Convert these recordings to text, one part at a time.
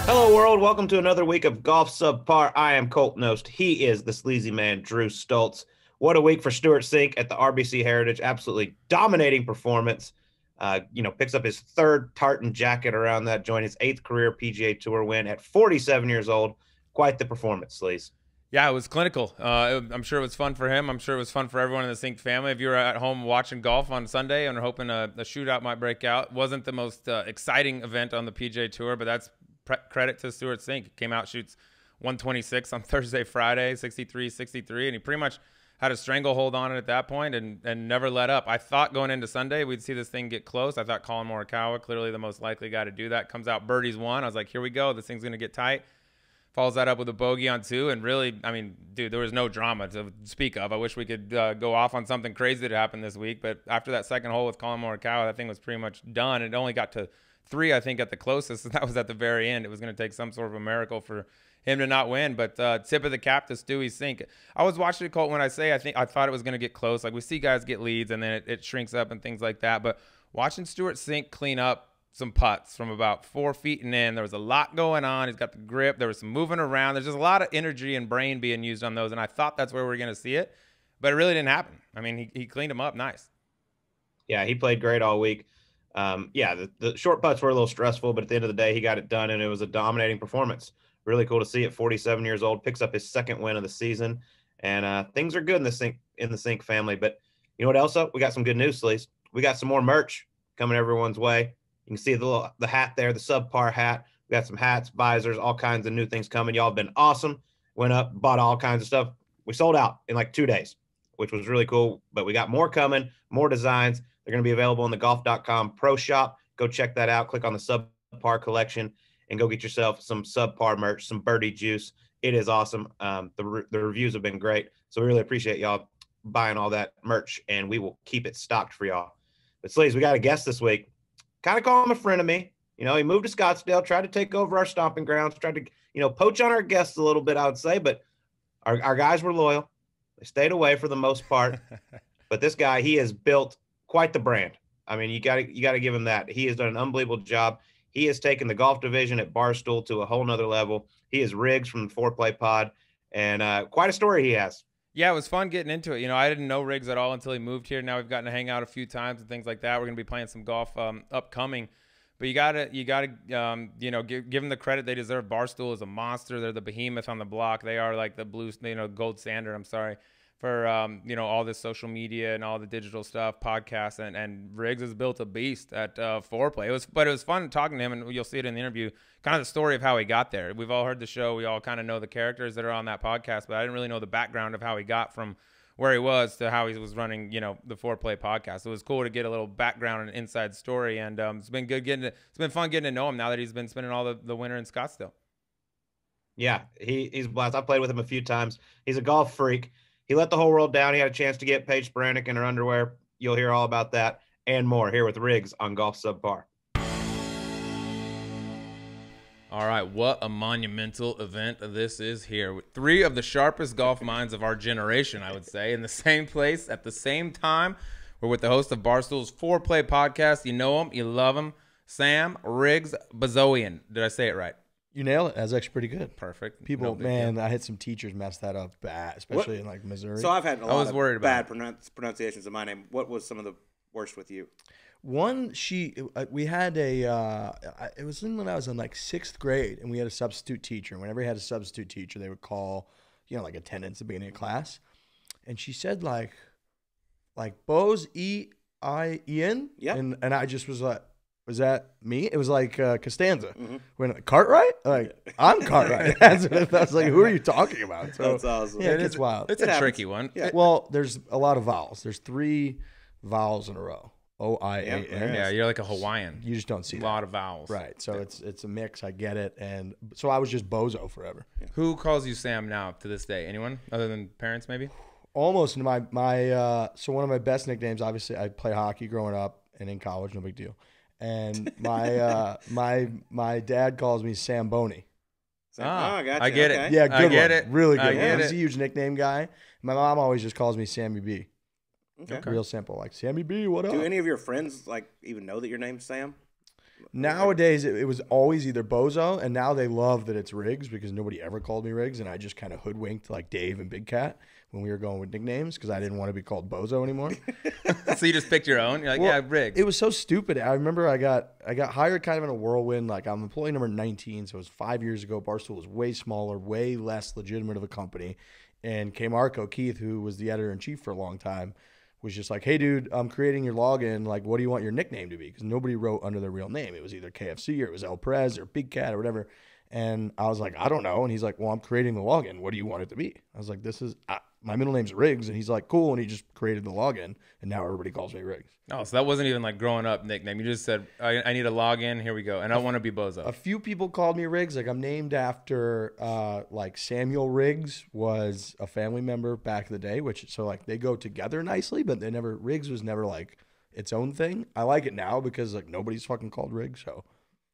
Hello, world. Welcome to another week of Golf Subpar. I am Colt Knost. He is the sleazy man, Drew Stoltz. What a week for Stuart Sink at the RBC Heritage. Absolutely dominating performance. Picks up his third tartan jacket around that joint, his 8th career PGA Tour win at 47 years old. Quite the performance, Sleaze. Yeah, it was clinical. I'm sure it was fun for him. I'm sure it was fun for everyone in the Sink family. If you were at home watching golf on Sunday and hoping a shootout might break out, wasn't the most exciting event on the PGA Tour, but that's credit to Stuart Sink. Came out, shoots 126 on Thursday, Friday, 63, 63, and he pretty much had a stranglehold on it at that point and never let up. I thought going into Sunday we'd see this thing get close. I thought Colin Morikawa, clearly the most likely guy to do that, comes out birdies one. I was like, here we go. This thing's going to get tight. Follows that up with a bogey on 2, and really, I mean, dude, there was no drama to speak of. I wish we could go off on something crazy that happened this week, but after that second hole with Colin Morikawa, that thing was pretty much done. It only got to 3, I think, at the closest, and that was at the very end. It was going to take some sort of a miracle for him to not win, but tip of the cap to Stewie Sink. I was watching it, Colt, when I thought it was going to get close. Like, we see guys get leads, and then it shrinks up and things like that, but watching Stuart Sink clean up some putts from about 4 feet and in. There was a lot going on. He's got the grip. There was some moving around. There's just a lot of energy and brain being used on those, and I thought that's where we were going to see it, but it really didn't happen. I mean, he cleaned them up nice. Yeah, he played great all week. The short putts were a little stressful, but at the end of the day, he got it done, and it was a dominating performance. Really cool to see at 47 years old. Picks up his 2nd win of the season, and things are good in the Sink family. But you know what else? We got some good news, Sleaze. We got some more merch coming everyone's way. You can see the hat there, the Subpar hat. We got some hats, visors, all kinds of new things coming. Y'all have been awesome. Went up, bought all kinds of stuff. We sold out in like 2 days, which was really cool. But we got more coming, more designs. They're going to be available in the Golf.com Pro Shop. Go check that out. Click on the Subpar collection and go get yourself some Subpar merch, some birdie juice. It is awesome. The reviews have been great. So we really appreciate y'all buying all that merch, and we will keep it stocked for y'all. But Sleaze, we got a guest this week. Kind of call him a friend of me. You know, he moved to Scottsdale, tried to take over our stomping grounds, tried to, poach on our guests a little bit, I would say, but our guys were loyal. They stayed away for the most part. But this guy, he has built quite the brand. I mean, you got to give him that. He has done an unbelievable job. He has taken the golf division at Barstool to a whole nother level. He is Riggs from the ForePlay pod, and quite a story he has. Yeah, it was fun getting into it. You know, I didn't know Riggs at all until he moved here. Now we've gotten to hang out a few times and things like that. We're going to be playing some golf upcoming. But you gotta give them the credit they deserve. Barstool is a monster. They're the behemoth on the block. They are like the gold standard. I'm sorry for all this social media and all the digital stuff, podcasts, and Riggs has built a beast at ForePlay. It was fun talking to him, and you'll see it in the interview. Kind of the story of how he got there. We've all heard the show. We all kind of know the characters that are on that podcast, but I didn't really know the background of how he got from where he was to how he was running, the ForePlay podcast. It was cool to get a little background and inside story, and it's been fun getting to know him now that he's been spending all the winter in Scottsdale. Yeah, he's a blast. I played with him a few times. He's a golf freak. He let the whole world down. He had a chance to get Paige Sporanic in her underwear. You'll hear all about that and more here with Riggs on Golf Subpar. All right, what a monumental event this is here. With 3 of the sharpest golf minds of our generation, I would say, in the same place at the same time. We're with the host of Barstool's ForePlay podcast. You know him, you love him, Sam Riggs Bozoian. Did I say it right? You nailed it. That's actually pretty good. Perfect. People, man, I had some teachers mess that up bad, especially in like Missouri. So I've had a lot of bad pronunciations of my name. What was some of the worst with you? One, we had it was when I was in like 6th grade, and we had a substitute teacher. And whenever we had a substitute teacher, they would call, like attendance at the beginning of class. And she said like Bozoian. Yeah. And I just was like, was that me? It was like Costanza. Mm-hmm. When Cartwright? Like, I'm Cartwright. I was like, who are you talking about? So, that's awesome. Yeah, it gets wild. It's a tricky one. Yeah. Well, there's a lot of vowels. There's 3 vowels in a row. O-I-A-N. Yeah, you're like a Hawaiian. You just don't see a lot of vowels. Right. So it's a mix. I get it. And so I was just Bozo forever. Yeah. Who calls you Sam now to this day? Anyone other than parents maybe? Almost. So one of my best nicknames, obviously, I played hockey growing up and in college, no big deal. And my dad calls me Sam Boney. Gotcha. I get okay. it. Yeah, good I get one. it. Really good. I get He's it. a huge nickname guy. My mom always just calls me Sammy B. Okay. Real simple, like Sammy B. What up? Do any of your friends like even know that your name's Sam? Nowadays, it was always either Bozo, and now they love that it's Riggs because nobody ever called me Riggs, and I just kind of hoodwinked like Dave and Big Cat when we were going with nicknames because I didn't want to be called Bozo anymore. So you just picked your own? You're like, yeah, Riggs. It was so stupid. I remember I got hired kind of in a whirlwind. Like, I'm employee number 19, so it was 5 years ago. Barstool was way smaller, way less legitimate of a company. And K. Marco Keith, who was the editor-in-chief for a long time, was just like, hey, dude, I'm creating your login. Like, what do you want your nickname to be? Because nobody wrote under their real name. It was either KFC or it was El Prez or Big Cat or whatever. And I was like, I don't know. And he's like, well, I'm creating the login. What do you want it to be? I was like, my middle name's Riggs. And he's like, cool. And he just created the login. And now everybody calls me Riggs. Oh, so that wasn't even like growing up nickname. You just said, I need a login. Here we go. And I want to be Bozo. A few people called me Riggs. Like, I'm named after like Samuel Riggs was a family member back in the day, so like they go together nicely, but Riggs was never like its own thing. I like it now because like nobody's fucking called Riggs. So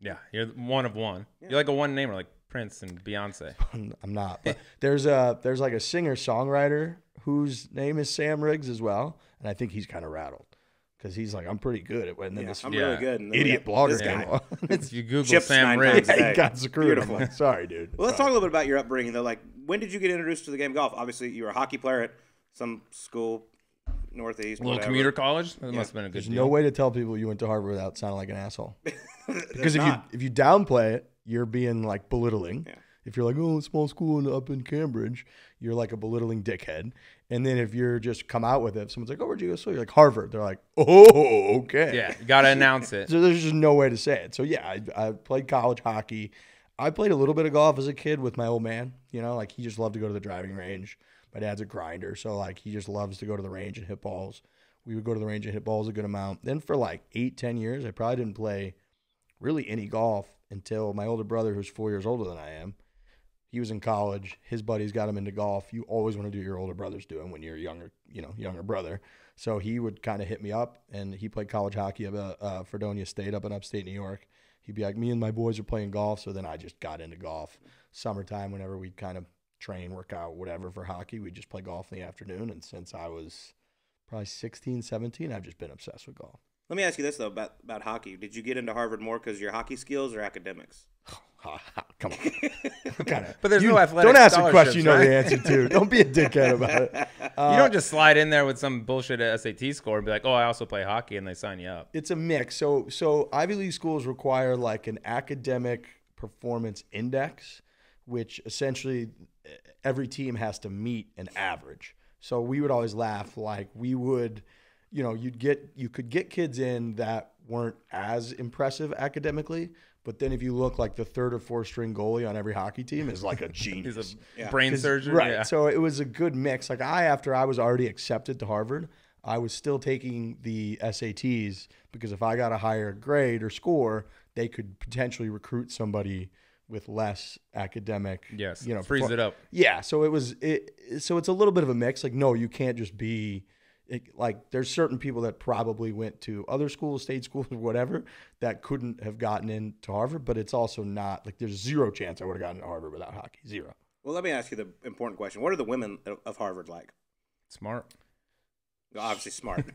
yeah, you're one of one. Yeah. You're like a one namer like Prince and Beyonce. I'm not. But there's like a singer-songwriter whose name is Sam Riggs as well, and I think he's kind of rattled. Because he's like, I'm pretty good at when I'm really good. And idiot blogger guy. If you Google Chips Sam Riggs, he got screwed. I'm like, sorry, dude. Well, let's talk a little bit about your upbringing, though. Like, when did you get introduced to the game of golf? Obviously, you were a hockey player at some school, Northeast, little commuter college. That must have been a good There's deal. no way to tell people you went to Harvard without sounding like an asshole. Because if you downplay it, you're being like belittling. Yeah. If you're like, oh, small school up in Cambridge, you're like a belittling dickhead. And then if you're just come out with it, if someone's like, oh, where'd you go? So you're like, Harvard. They're like, oh, okay. Yeah, you got to announce it. So there's just no way to say it. So, yeah, I played college hockey. I played a little bit of golf as a kid with my old man. You know, like he just loved to go to the driving range. My dad's a grinder, so like he just loves to go to the range and hit balls. We would go to the range and hit balls a good amount. Then for like 8-10 years, I probably didn't play really any golf until my older brother, who's 4 years older than I am. He was in college. His buddies got him into golf. You always want to do what your older brother's doing when you're younger brother. So he would kind of hit me up, and he played college hockey at Fredonia State up in upstate New York. He'd be like, me and my boys are playing golf. So then I just got into golf. Summertime, whenever we'd kind of train, work out, whatever for hockey, we'd just play golf in the afternoon. And since I was probably 16, 17, I've just been obsessed with golf. Let me ask you this, though, about hockey. Did you get into Harvard more because of your hockey skills or academics? Come on. But there's no athletic Don't ask a question you know right? the answer to. Don't be a dickhead about it. You don't just slide in there with some bullshit SAT score and be like, oh, I also play hockey, and they sign you up. It's a mix. So Ivy League schools require like an academic performance index, which essentially every team has to meet an average. So we would always laugh like we would – you could get kids in that weren't as impressive academically, but then if you look like the third or fourth string goalie on every hocky team is like a genius. He's a brain surgeon. Right. Yeah. So it was a good mix. Like after I was already accepted to Harvard, I was still taking the SATs because if I got a higher grade or score, they could potentially recruit somebody with less academic. Yes. Freeze it up. Yeah. So so it's a little bit of a mix. Like, no, you can't just be like there's certain people that probably went to other schools, state schools, or whatever, that couldn't have gotten into Harvard, but it's also not like there's zero chance I would have gotten to Harvard without hockey. Zero. Well, let me ask you the important question. What are the women of Harvard like? Smart. Obviously smart.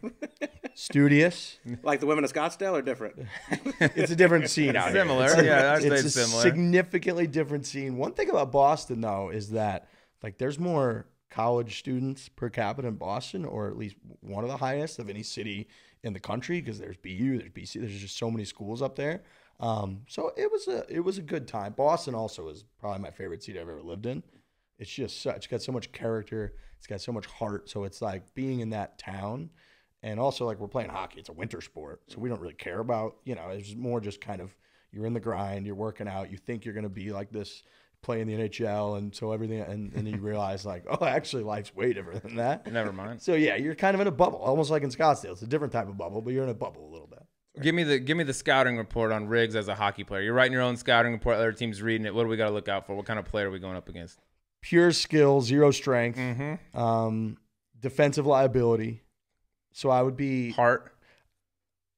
Studious. Like the women of Scottsdale or different? It's a different scene out similar. here. I'd say it's a similar. Significantly different scene. One thing about Boston, though, is that like there's more college students per capita in Boston, or at least one of the highest of any city in the country, because there's BU, there's BC, there's just so many schools up there. So it was a good time. Boston also is probably my favorite city I've ever lived in. It's it's got so much character, it's got so much heart. So it's like being in that town, and also like we're playing hockey. It's a winter sport, so we don't really care about it's more just kind of you're in the grind, you're working out, you think you're going to be like this. Play in the NHL, and so everything, and then you realize like, oh, actually, life's way different than that. Never mind. So yeah, you're kind of in a bubble, almost like in Scottsdale. It's a different type of bubble, but you're in a bubble a little bit. Give me the scouting report on Riggs as a hockey player. You're writing your own scouting report. Other teams reading it. What do we got to look out for? What kind of player are we going up against? Pure skill, zero strength, defensive liability. So I would be heart.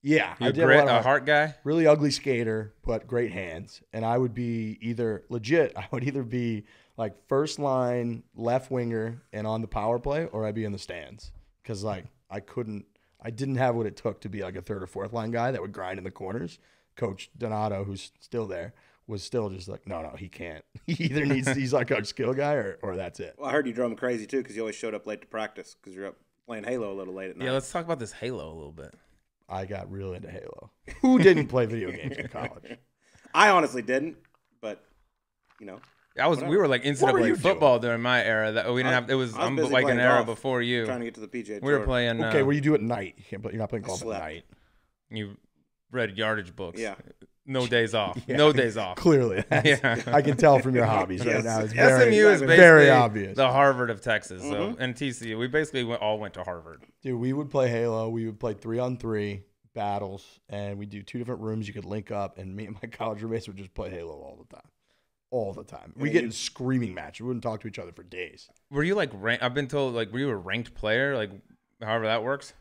Yeah, I did a heart guy. Really ugly skater, but great hands. And I would be I would either be like first line left winger and on the power play, or I'd be in the stands because like I didn't have what it took to be like a third or fourth line guy that would grind in the corners. Coach Donato, who's still there, was still just like, no, he can't. He either needs, he's like a skill guy or that's it. Well, I heard you drove him crazy, too, because you always showed up late to practice because you're up playing Halo a little late at night. Yeah, let's talk about this Halo a little bit. I got real into Halo. Who didn't play video games in college? I honestly didn't, but, you know. We were like NCAA you football during my era. That we didn't have. It was I was busy like an playing era golf, before you. trying to get to the PGA Tour. We were playing. Okay, well, you do it at night. You can't play, you're not playing golf at slept. night. You read yardage books. Yeah. No days off. Yeah. No days off. Clearly. Yeah. I can tell from your hobbies right Yes. now. It's SMU very, is basically very obvious. the Harvard of Texas. So and TCU, we basically all went to Harvard. Dude, we would play Halo. We would play 3-on-3 battles, and we do 2 different rooms. You could link up, and me and my college roommates would just play Halo all the time. All the time. We get in screaming matches. We wouldn't talk to each other for days. Were you like ranked? I've been told like were you a ranked player? Like however that works.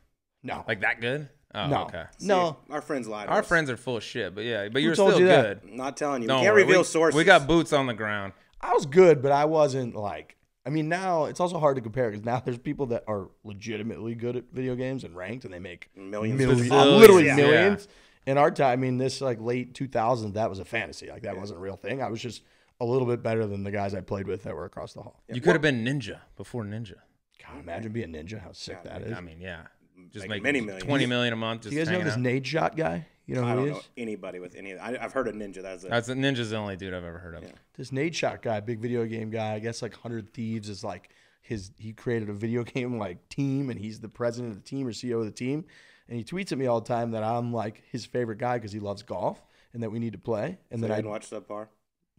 No. Like that good? Oh, No. okay. No. Our friends lied to Our us. friends are full of shit, but yeah, but you're told still you that? good. I'm not telling you. Don't We can't worry. reveal sources. We got boots on the ground. I was good, but I wasn't like, I mean, now it's also hard to compare because now there's people that are legitimately good at video games and ranked, and they make Millions. literally Yeah. millions. In our time, I mean, this like late 2000s, that was a fantasy. Like that wasn't a real thing. I was just a little bit better than the guys I played with that were across the hall. You could have been Ninja before Ninja. God, imagine being Ninja. How sick that is. I mean, yeah. Just Like make many millions. 20 million a month. Do Just you guys know hanging this out. Nade Shot guy? You know I who don't he know is? anybody with any of that. I've heard of Ninja. That's Ninja's the only dude I've ever heard of. Yeah. This Nade Shot guy, big video game guy. I guess like 100 Thieves is like he created a video game like team, and he's the president of the team or CEO of the team. And he tweets at me all the time that I'm like his favorite guy because he loves golf and that we need to play. And So then I I didn't watch Subpar.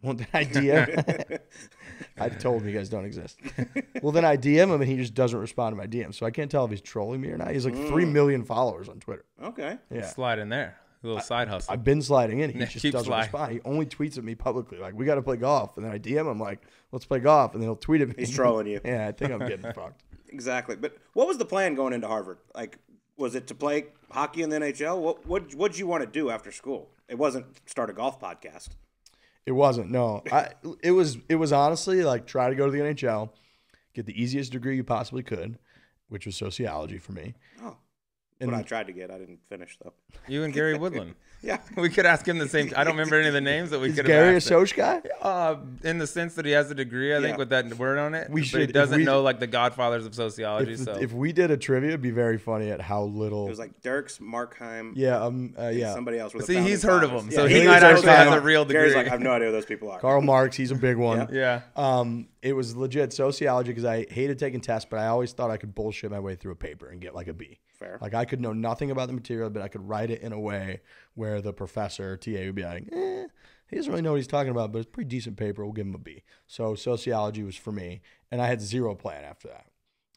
well, then I DM. I told him you guys don't exist. Well, then I DM him and he just doesn't respond to my DM. So I can't tell if he's trolling me or not. He's like 3 million followers on Twitter. Okay. Yeah. Slide in there. A little side hustle. I've been sliding in. He Yeah, just keep doesn't sliding. respond. He only tweets at me publicly, like, we got to play golf. And then I DM him, like, let's play golf. And then he'll tweet at me. He's trolling you. Yeah, I think I'm getting fucked. Exactly. But what was the plan going into Harvard? Like, was it to play hockey in the NHL? What'd you want to do after school? It wasn't start a golf podcast. It wasn't, no. It was honestly like try to go to the NHL, get the easiest degree you possibly could, which was sociology for me. Oh. And What I tried to get. I didn't finish, though. You and Gary Woodland. Yeah. We could ask him the same. I don't remember any of the names that we is could Gary a have asked. Soch guy? In the sense that he has a degree, I think, Yeah. with that word on it. We But should- he if doesn't we- know like the godfathers of sociology. If we did a trivia, it'd be very funny at how little. It was like Dirks, Markheim, yeah. somebody else. Were the See, he's founding heard of fathers. them, so Yeah, he was might those actually guys. have a real Gary's degree. like, I have no idea who those people are. Karl Marx, he's a big one. Yeah. It was legit sociology because I hated taking tests, but I always thought I could bullshit my way through a paper and get like a B. Fair. Like I could know nothing about the material, but I could write it in a way where the professor, TA, would be like, he doesn't really know what he's talking about, but it's a pretty decent paper. We'll give him a B. So sociology was for me, and I had zero plan after that.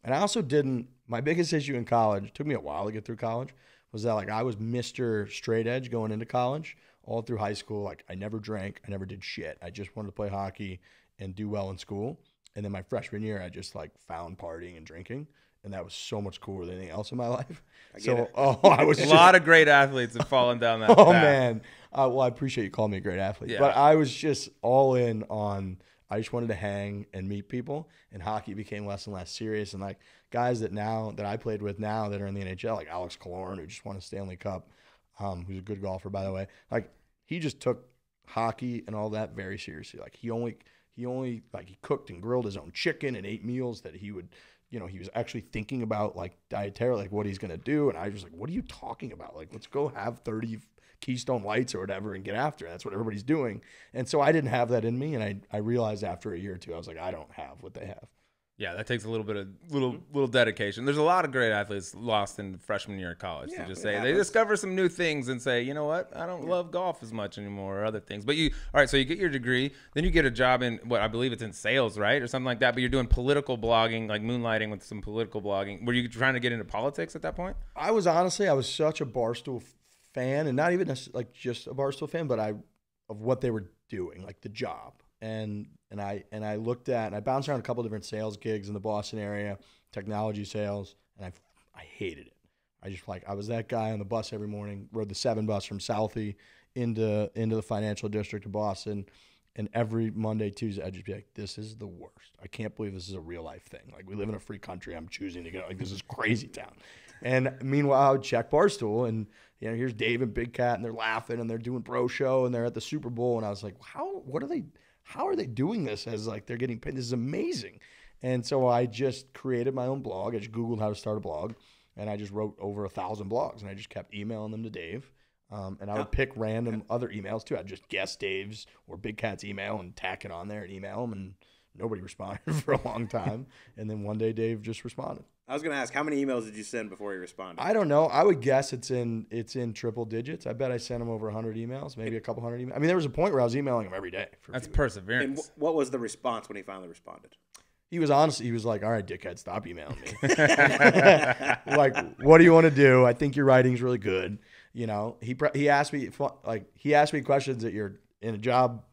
And I also didn't. My biggest issue in college, it took me a while to get through college, was that like I was Mr. Straight Edge going into college, all through high school. Like I never drank, I never did shit. I just wanted to play hockey and do well in school. And then my freshman year, I just like found partying and drinking. And that was so much cooler than anything else in my life. I was A just, lot of great athletes have fallen down that oh path. man. Well, I appreciate you calling me a great athlete. Yeah. But I was just all in on, I just wanted to hang and meet people. And hockey became less and less serious. And like guys that I played with now that are in the NHL, like Alex Killorn, who just won a Stanley Cup, who's a good golfer, by the way. Like he just took hockey and all that very seriously. Like he only like he cooked and grilled his own chicken and ate meals that he would, he was actually thinking about like dietary, like what he's going to do. And I was like, what are you talking about? Like, let's go have 30 Keystone Lights or whatever and get after it. That's what everybody's doing. And so I didn't have that in me. And I realized after a year or two, I was like, I don't have what they have. Yeah, that takes a little bit of little dedication. There's a lot of great athletes lost in freshman year of college. Yeah, To just it say they happens. discover some new things and say, you know what, I don't love golf as much anymore or other things. But all right, so you get your degree, then you get a job in what I believe it's in sales, right, or something like that. But you're doing political blogging, like moonlighting with some political blogging. Were you trying to get into politics at that point? I was such a Barstool fan, and not even like just a Barstool fan, but of what they were doing, like the job. And I looked at, and I bounced around a couple different sales gigs in the Boston area, technology sales, and I hated it. I was that guy on the bus every morning, rode the 7 bus from Southie into the financial district of Boston, And every Monday, Tuesday, I'd just be like, this is the worst. I can't believe this is a real life thing. Like, we live in a free country. I'm choosing to go. Like, this is crazy town. And meanwhile, I would check Barstool, and here's Dave and Big Cat, and they're laughing, and they're doing bro show, and they're at the Super Bowl. And I was like, how are they doing this as like they're getting paid? This is amazing. And so I just created my own blog. I just Googled how to start a blog, and I just wrote over 1,000 blogs, and I just kept emailing them to Dave. And I would pick random other emails too. I'd just guess Dave's or Big Cat's email and tack it on there and email them, and nobody responded for a long time. And then one day Dave just responded. I was going to ask, how many emails did you send before he responded? I don't know. I would guess it's in triple digits. I bet I sent him over 100 emails, maybe a couple hundred emails. I mean, there was a point where I was emailing him every day. That's perseverance. And what was the response when he finally responded? He was honest. He was like, all right, dickhead, stop emailing me. Like, what do you want to do? I think your writing's really good. He asked me questions that you're in a job,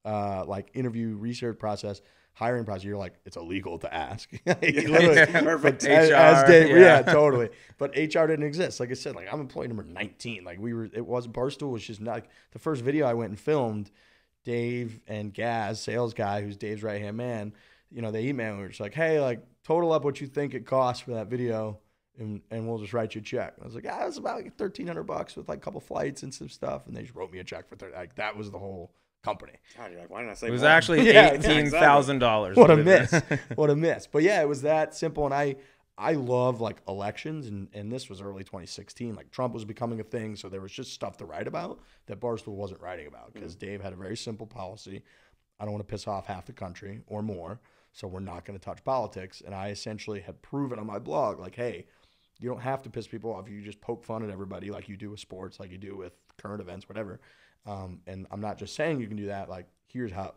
like interview research process, hiring process. You're like, it's illegal to ask. Perfect. As Dave, yeah, totally. But HR didn't exist. Like I said, like I'm employee number 19. Like it wasn't Barstool. Was just not like, the first video I went and filmed. Dave and Gaz, sales guy, who's Dave's right hand man. They emailed me. It's like, hey, like total up what you think it costs for that video. And we'll just write you a check. And I was like, it's about like $1,300 with like a couple flights and some stuff. And they just wrote me a check for like that was the whole company. God, you're like, why didn't I say it was more? actually $18,000. What a miss. What a miss. But yeah, it was that simple. And I love like elections. And this was early 2016. Like Trump was becoming a thing. So there was just stuff to write about that Barstool wasn't writing about because Dave had a very simple policy. I don't want to piss off half the country or more. So we're not going to touch politics. And I essentially had proven on my blog, like, hey, you don't have to piss people off. You just poke fun at everybody like you do with sports, like you do with current events, whatever. And I'm not just saying you can do that. Like, here's how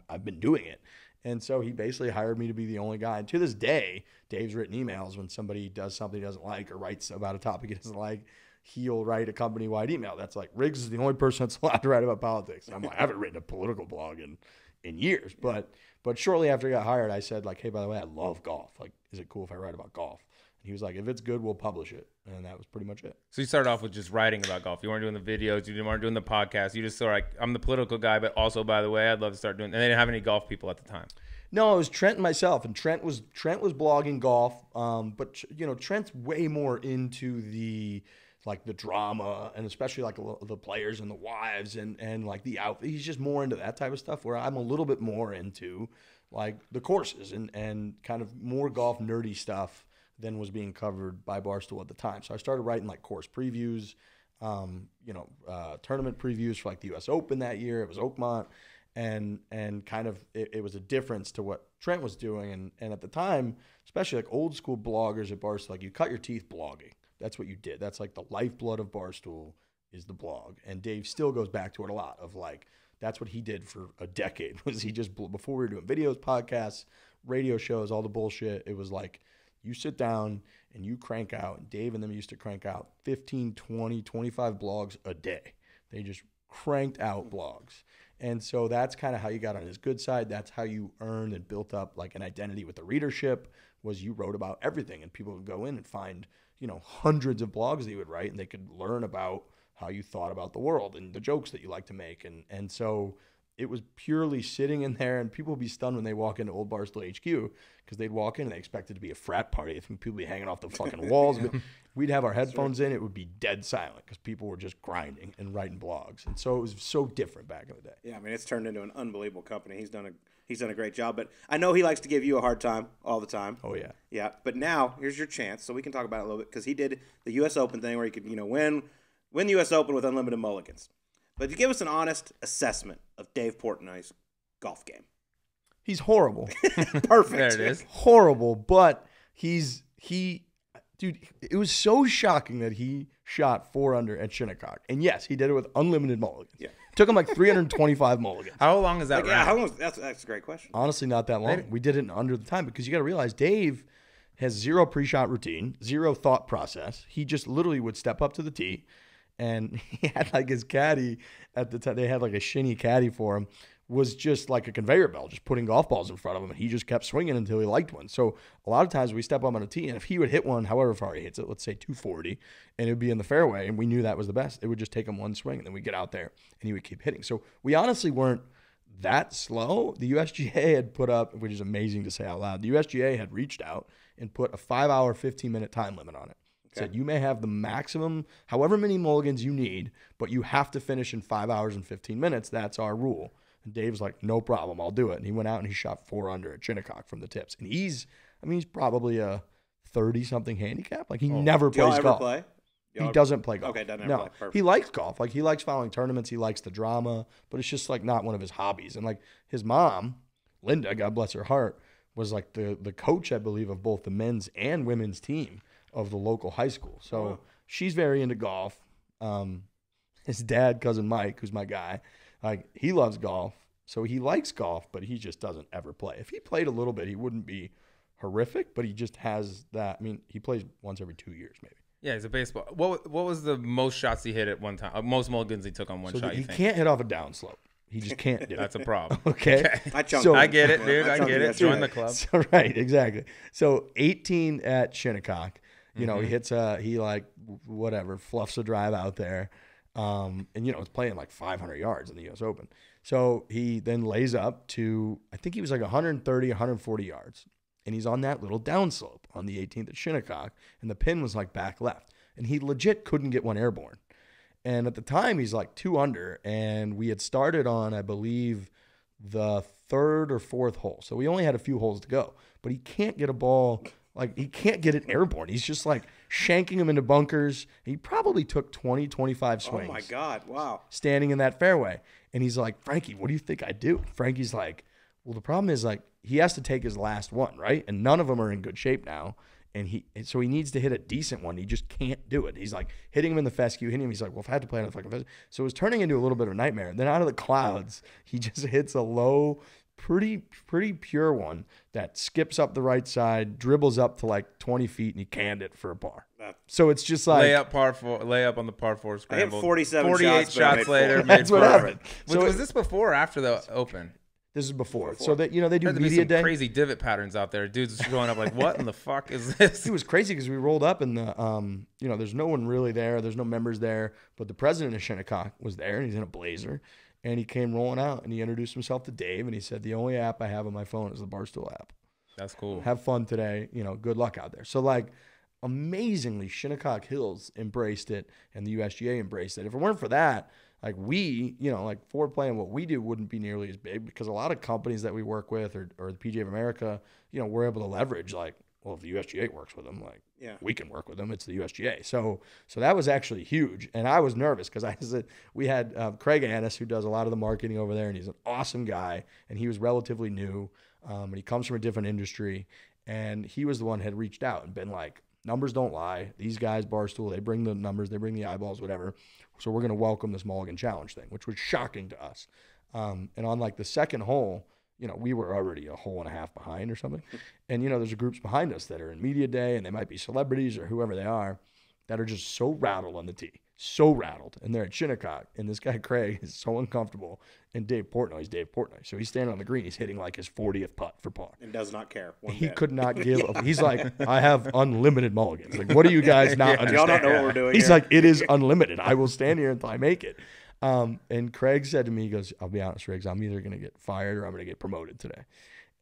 I've been doing it. And so he basically hired me to be the only guy. And to this day, Dave's written emails when somebody does something he doesn't like or writes about a topic he doesn't like. He'll write a company-wide email. That's like, Riggs is the only person that's allowed to write about politics. And I'm like, I haven't written a political blog in years. But shortly after I got hired, I said, like, hey, by the way, I love golf. Like, is it cool if I write about golf? He was like, if it's good, we'll publish it. And that was pretty much it. So you started off with just writing about golf. You weren't doing the videos. You weren't doing the podcast. You just sort of like, I'm the political guy, but also, by the way, I'd love to start doing – and they didn't have any golf people at the time. No, it was Trent and myself. And Trent was blogging golf. But, Trent's way more into the drama and especially like the players and the wives and like the outfit. He's just more into that type of stuff where I'm a little bit more into like the courses and kind of more golf nerdy stuff than was being covered by Barstool at the time. So I started writing like course previews, tournament previews for like the U.S. Open that year. It was Oakmont, and kind of it was a difference to what Trent was doing. And at the time, especially like old school bloggers at Barstool, like you cut your teeth blogging. That's what you did. That's like the lifeblood of Barstool is the blog. And Dave still goes back to it a lot of like, that's what he did for a decade was he just, before we were doing videos, podcasts, radio shows, all the bullshit, it was like, you sit down and you crank out, and Dave and them used to crank out 15, 20, 25 blogs a day. They just cranked out blogs. And so that's kind of how you got on his good side. That's how you earned and built up like an identity with the readership was you wrote about everything. And people would go in and find, hundreds of blogs that you would write, and they could learn about how you thought about the world and the jokes that you like to make. And so it was purely sitting in there, and people would be stunned when they walk into Old Barstool HQ because they'd walk in and they expected it to be a frat party. I think people would be hanging off the fucking walls. But we'd have our headphones in. It would be dead silent because people were just grinding and writing blogs. And so it was so different back in the day. Yeah, I mean, it's turned into an unbelievable company. He's done a great job. But I know he likes to give you a hard time all the time. Oh, yeah. Yeah, but now here's your chance, so we can talk about it a little bit, because he did the U.S. Open thing where he could, win the U.S. Open with unlimited mulligans. But to give us an honest assessment of Dave Portnoy's golf game. He's horrible. Perfect. There it is. Horrible, but dude, it was so shocking that he shot 4 under at Shinnecock. And yes, he did it with unlimited mulligans. Yeah. Took him like 325 mulligans. How long is that Yeah, round? how long? That's a great question. Honestly, not that long. We did it in under the time because you got to realize Dave has zero pre-shot routine, zero thought process. He just literally would step up to the tee, and he had like his caddy at the time. They had like a shinny caddy for him. Was just like a conveyor belt, just putting golf balls in front of him, and he just kept swinging until he liked one. So a lot of times we step up on a tee, and if he would hit one, however far he hits it, let's say 240, and it would be in the fairway, and we knew that was the best, it would just take him one swing, and then we'd get out there, and he would keep hitting. So we honestly weren't that slow. The USGA had put up, which is amazing to say out loud, the USGA had reached out and put a 5-hour, 15-minute time limit on it. Okay. Said you may have the maximum, however many mulligans you need, but you have to finish in 5 hours and 15 minutes. That's our rule. And Dave's like, no problem, I'll do it. And he went out and he shot 4 under at Shinnecock from the tips. And he's probably a 30-something handicap. Like, he never plays golf. Play? He doesn't play golf. Okay, doesn't no. play. Perfect. He likes golf. Like, he likes following tournaments. He likes the drama, but it's just like not one of his hobbies. And like his mom, Linda, God bless her heart, was like the coach, I believe, of both the men's and women's team of the local high school. So she's very into golf. His dad, cousin Mike, who's my guy, like, he loves golf. So he likes golf, but he just doesn't ever play. If he played a little bit, he wouldn't be horrific, but he just has that. I mean, he plays once every 2 years, maybe. Yeah, he's a baseball. What was the most shots he hit at one time? Most mulligans he took on one shot. He can't hit off a downslope. He just can't do it. That's a problem. Okay. I get it, dude. I get it. Join the club. So, right, exactly. So 18 at Shinnecock. You know, he hits fluffs a drive out there. And, it's playing like 500 yards in the U.S. Open. So he then lays up to, I think he was like 130, 140 yards. And he's on that little downslope on the 18th at Shinnecock. And the pin was like back left. And he legit couldn't get one airborne. And at the time, he's like 2 under. And we had started on, I believe, the 3rd or 4th hole. So we only had a few holes to go. But he can't get a ball. Like, he can't get it airborne. He's just like shanking them into bunkers. He probably took 20, 25 swings. Oh, my God. Wow. Standing in that fairway. And he's like, Frankie, what do you think I do? Frankie's like, well, the problem is, like, he has to take his last one, right? And none of them are in good shape now. And so he needs to hit a decent one. He just can't do it. He's like hitting him in the fescue, hitting him. He's like, well, if I had to play on the fucking fescue. So it was turning into a little bit of a nightmare. And then out of the clouds, he just hits a low, pretty pure one that skips up the right side, dribbles up to like 20 feet, and he canned it for a par. So it's just like layup on the par 4 scramble. I hit 48 shots later. That's what happened. Was this before or after the Open? This is before. So that, they do media day. Crazy divot patterns out there. Dudes showing up like, what in the fuck is this? It was crazy because we rolled up and there's no one really there. There's no members there, but the president of Shinnecock was there and he's in a blazer and he came rolling out and he introduced himself to Dave and he said, the only app I have on my phone is the Barstool app. That's cool. Have fun today. Good luck out there. So like, amazingly, Shinnecock Hills embraced it and the USGA embraced it. If it weren't for that, like we, like ForePlay and what we do wouldn't be nearly as big because a lot of companies that we work with or the PGA of America, we're able to leverage like, well, if the USGA works with them, like we can work with them. It's the USGA. So that was actually huge. And I was nervous because we had Craig Annis, who does a lot of the marketing over there, and he's an awesome guy. And he was relatively new, and he comes from a different industry. And he was the one who had reached out and been like, numbers don't lie. These guys, Barstool, they bring the numbers, they bring the eyeballs, whatever. So we're going to welcome this Mulligan Challenge thing, which was shocking to us. And on like the second hole, we were already a hole and a half behind or something. And, there's groups behind us that are in media day and they might be celebrities or whoever they are that are just so rattled on the tee. So rattled. And they're at Shinnecock. And this guy, Craig, is so uncomfortable. And Dave Portnoy's Dave Portnoy. So he's standing on the green. He's hitting like his 40th putt for par. And does not care. He could not give up. He's like, I have unlimited mulligans. Like, what do you guys not understand? Y'all don't know what we're doing He's here. like, it is unlimited. I will stand here until I make it. And Craig said to me, he goes, I'll be honest, Riggs, I'm either going to get fired or I'm going to get promoted today.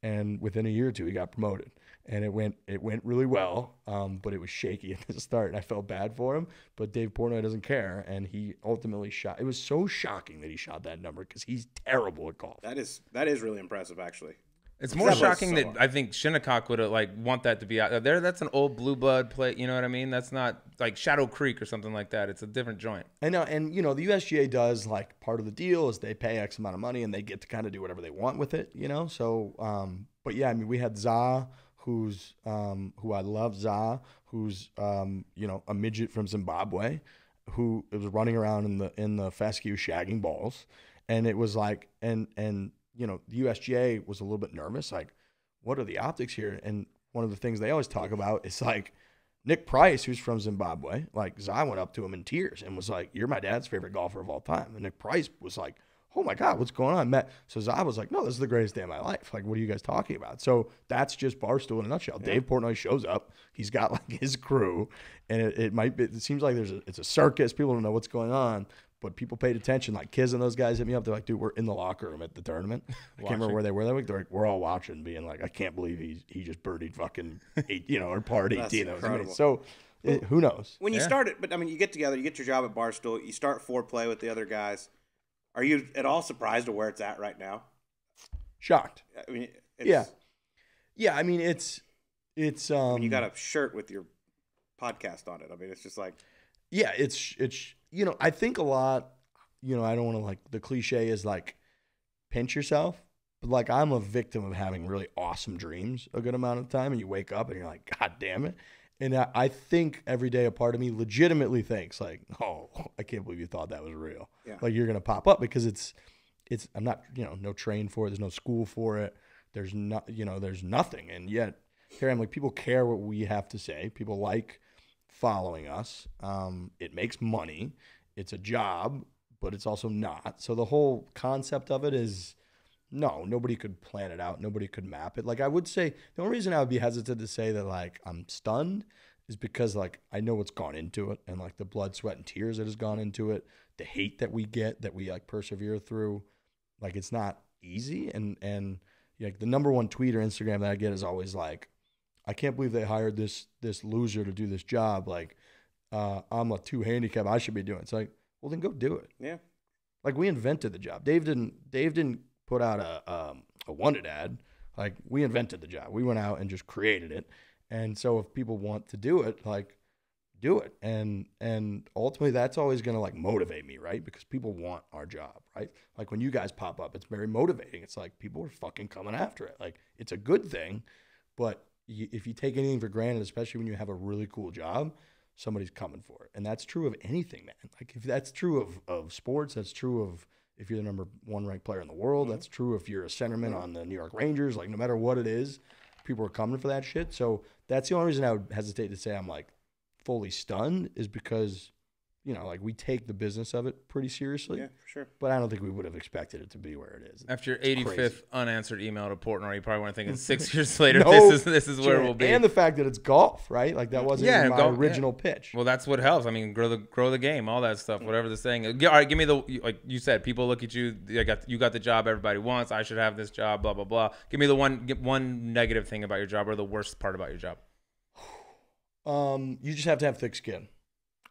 And within a year or two, he got promoted. And it went really well, but it was shaky at the start. And I felt bad for him, but Dave Portnoy doesn't care. And he ultimately shot. It was so shocking that he shot that number because he's terrible at golf. That is really impressive, actually. It's more shocking that I think Shinnecock would want that to be out there. That's an old blue blood play. You know what I mean? That's not like Shadow Creek or something like that. It's a different joint. I know, and the USGA does like part of the deal is they pay X amount of money and they get to kind of do whatever they want with it. So, but yeah, I mean, we had Za, who I love, Za, who's a midget from Zimbabwe, who was running around in the fescue shagging balls, and it was like and the USGA was a little bit nervous, like, what are the optics here? And one of the things they always talk about is like Nick Price, who's from Zimbabwe, like Zai went up to him in tears and was like, you're my dad's favorite golfer of all time. And Nick Price was like, oh my God, what's going on? So Zai was like, no, this is the greatest day of my life. Like, what are you guys talking about? So that's just Barstool in a nutshell. Yeah. Dave Portnoy shows up. He's got like his crew, and it seems like it's a circus. People don't know what's going on. but people paid attention. Like Kiz and those guys hit me up. They're like, dude, we're in the locker room at the tournament. I can't remember where they were that week. They're like, we're all watching, being like, I can't believe he just birdied fucking 8, or par 18. That was amazing. So who knows? When you start it, but I mean, you get together, you get your job at Barstool, you start ForePlay with the other guys. Are you at all surprised at where it's at right now? Shocked. I mean, yeah. I mean, it's. I mean, you got a shirt with your podcast on it. I mean, it's just like. Yeah, it's. I think a lot. I don't want to like the cliche is like, pinch yourself. But like I'm a victim of having really awesome dreams a good amount of the time, and you wake up and you're like, God damn it. And I think every day a part of me legitimately thinks like, oh, I can't believe you thought that was real. Yeah. Like you're gonna pop up because it's I'm not no train for it. There's no school for it. There's not there's nothing. And yet here I'm like people care what we have to say. People like following us. It makes money. It's a job, but it's also not. So the whole concept of it is. No, nobody could plan it out. Nobody could map it. Like I would say, the only reason I would be hesitant to say that like I'm stunned is because like I know what's gone into it and like the blood, sweat, and tears that has gone into it, the hate that we get, that we like persevere through. Like it's not easy. And like the number one tweet or Instagram that I get is always like, I can't believe they hired this loser to do this job. Like I'm a 2 handicap. I should be doing it. It's like, well then go do it. Yeah. Like we invented the job. Dave didn't put out a wanted ad. Like we invented the job. We went out and just created it. And so if people want to do it, like do it. And ultimately that's always going to like motivate me, right? Because people want our job, right? Like when you guys pop up, it's very motivating. It's like people are fucking coming after it. Like it's a good thing, but if you take anything for granted, especially when you have a really cool job, somebody's coming for it. And that's true of anything, man. Like if that's true of sports, that's true of if you're the number 1 ranked player in the world, that's true if you're a centerman on the New York Rangers. Like, no matter what it is, people are coming for that shit. So that's the only reason I would hesitate to say I'm, like, fully stunned is because, like, we take the business of it pretty seriously. Yeah, for sure. But I don't think we would have expected it to be where it is. After your 85th crazy. Unanswered email to Portnoy, you probably weren't thinking 6 years later, No, this is where we'll be. And the fact that it's golf, right? Like, that wasn't even my original pitch. Well, that's what helps. I mean, grow the game, all that stuff, whatever the saying. All right, give me like you said, people look at you, you got the job everybody wants. I should have this job, blah, blah, blah. Give me the one negative thing about your job or the worst part about your job. You just have to have thick skin.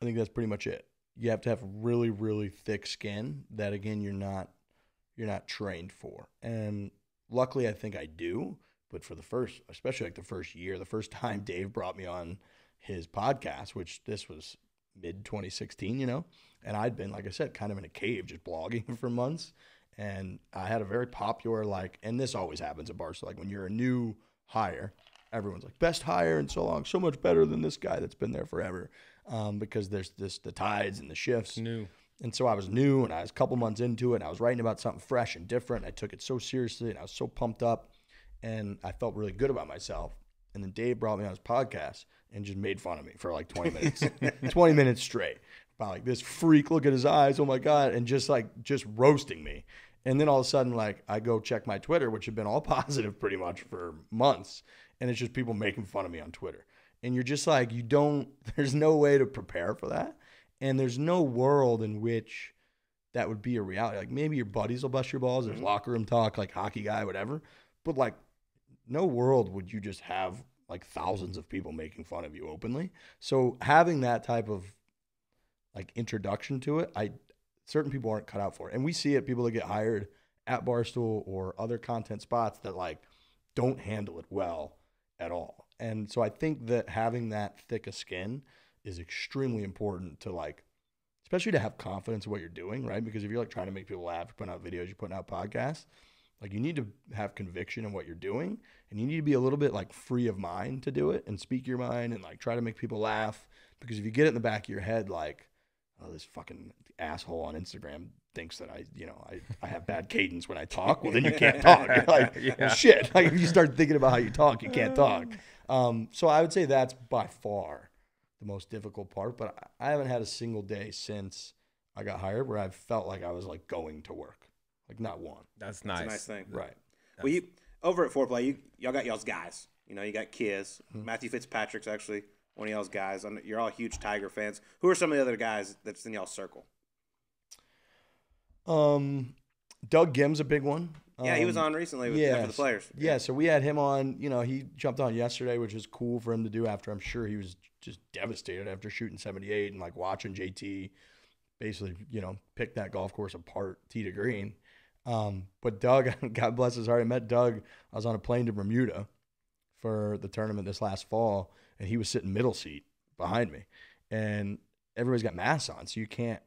I think that's pretty much it. You have to have really, really thick skin that, again, you're not trained for. And luckily, I think I do. But for especially like the first year, the first time Dave brought me on his podcast, which this was mid-2016, and I'd been, like I said, kind of in a cave just blogging for months. And I had a very popular, and this always happens at Barstool, like when you're a new hire, everyone's like, best hire in so long, so much better than this guy that's been there forever. Because there's the tides and the shifts. New. And so I was new and I was a couple months into it and I was writing about something fresh and different. I took it so seriously and I was so pumped up and I felt really good about myself. And then Dave brought me on his podcast and just made fun of me for like 20 minutes, 20 minutes straight about like this freak, look at his eyes. Oh my God. And just roasting me. And then all of a sudden, like I go check my Twitter, which had been all positive pretty much for months. And it's just people making fun of me on Twitter. And you're just like, there's no way to prepare for that. And there's no world in which that would be a reality. Like maybe your buddies will bust your balls. There's locker room talk, like hockey guy, whatever. But like no world would you just have like thousands of people making fun of you openly. So having that type of like introduction to it, certain people aren't cut out for it. And we see it, people that get hired at Barstool or other content spots that like don't handle it well at all. And so I think that having that thick a skin is extremely important to like, especially to have confidence in what you're doing, right? Because if you're like trying to make people laugh, you're putting out videos, you're putting out podcasts, like you need to have conviction in what you're doing and you need to be a little bit like free of mind to do it and speak your mind and like try to make people laugh. Because if you get it in the back of your head, like, oh, this fucking asshole on Instagram thinks that I have bad cadence when I talk. Well, then you can't talk. You're like, well, shit. Like if you start thinking about how you talk, you can't talk. So I would say that's by far the most difficult part. But I haven't had a single day since I got hired where I've felt like I was like going to work. Like not one. That's nice. That's a nice thing. Right. Well, you over at ForePlay, y'all got y'all's guys. You got Kiz. Matthew Fitzpatrick's actually one of y'all's guys. You're all huge Tiger fans. Who are some of the other guys that's in y'all's circle? Doug Gim's a big one. Yeah, he was on recently with after the players. Yeah, so we had him on. You know, he jumped on yesterday, which is cool for him to do after I'm sure he was just devastated after shooting 78 and like watching JT basically, you know, pick that golf course apart tee to green. But Doug, God bless his heart, I met Doug. I was on a plane to Bermuda for the tournament this last fall, and he was sitting middle seat behind me. And everybody's got masks on, so I can't.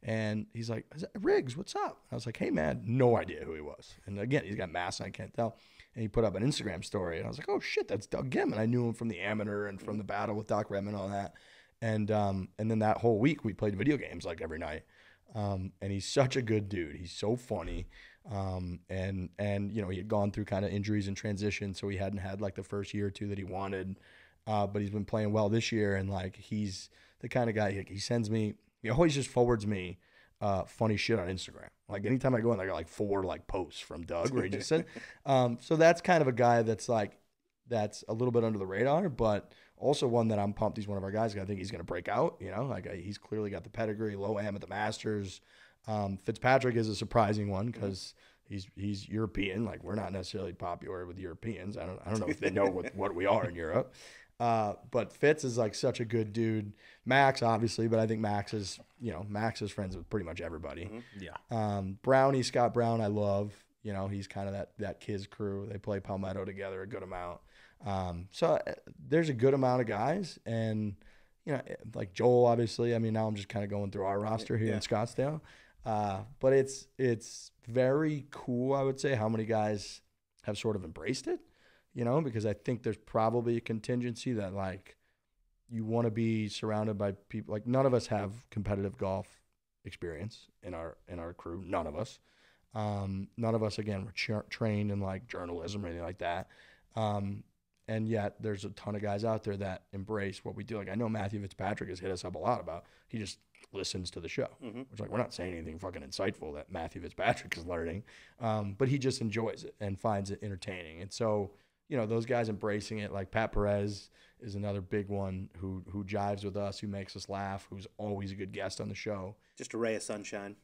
And he's like, Riggs, what's up? I was like, hey, man, no idea who he was. And again, he's got masks on, I can't tell. And he put up an Instagram story, and I was like, oh, shit, that's Doug Gim. And I knew him from the amateur and from the battle with Doc Redman and all that. And then that whole week, we played video games like every night. And he's such a good dude. He's so funny. And you know, he had gone through kind of injuries and transition, so he hadn't had like the first year or two that he wanted. But he's been playing well this year, and like he's the kind of guy, he sends me, he always just forwards me funny shit on Instagram. Like anytime I go in, I got like 4 like posts from Doug where he just said. So that's kind of a guy that's like, that's a little bit under the radar, but also one that I'm pumped. He's one of our guys. I think he's going to break out. You know, like he's clearly got the pedigree, low am at the Masters. Fitzpatrick is a surprising one because he's European. Like we're not necessarily popular with Europeans. I don't know if they know what we are in Europe. But Fitz is like such a good dude. Max, obviously, but I think Max is friends with pretty much everybody. Yeah. Brownie, Scott Brown, I love. You know, he's kind of that Kiz crew. They play Palmetto together a good amount. So there's a good amount of guys, and you know, like Joel, obviously. I mean, now I'm just kind of going through our roster here in Scottsdale. But it's very cool, I would say, how many guys have sort of embraced it. You know, because I think there's probably a contingency that like you want to be surrounded by people. Like none of us have competitive golf experience in our crew. None of us. None of us, again, were trained in like journalism or anything like that. And yet there's a ton of guys out there that embrace what we do. Like I know Matthew Fitzpatrick has hit us up a lot about, he just listens to the show, which like, we're not saying anything fucking insightful that Matthew Fitzpatrick is learning. But he just enjoys it and finds it entertaining. And so, you know, those guys embracing it, like Pat Perez is another big one who jives with us, who makes us laugh, who's always a good guest on the show. Just a ray of sunshine.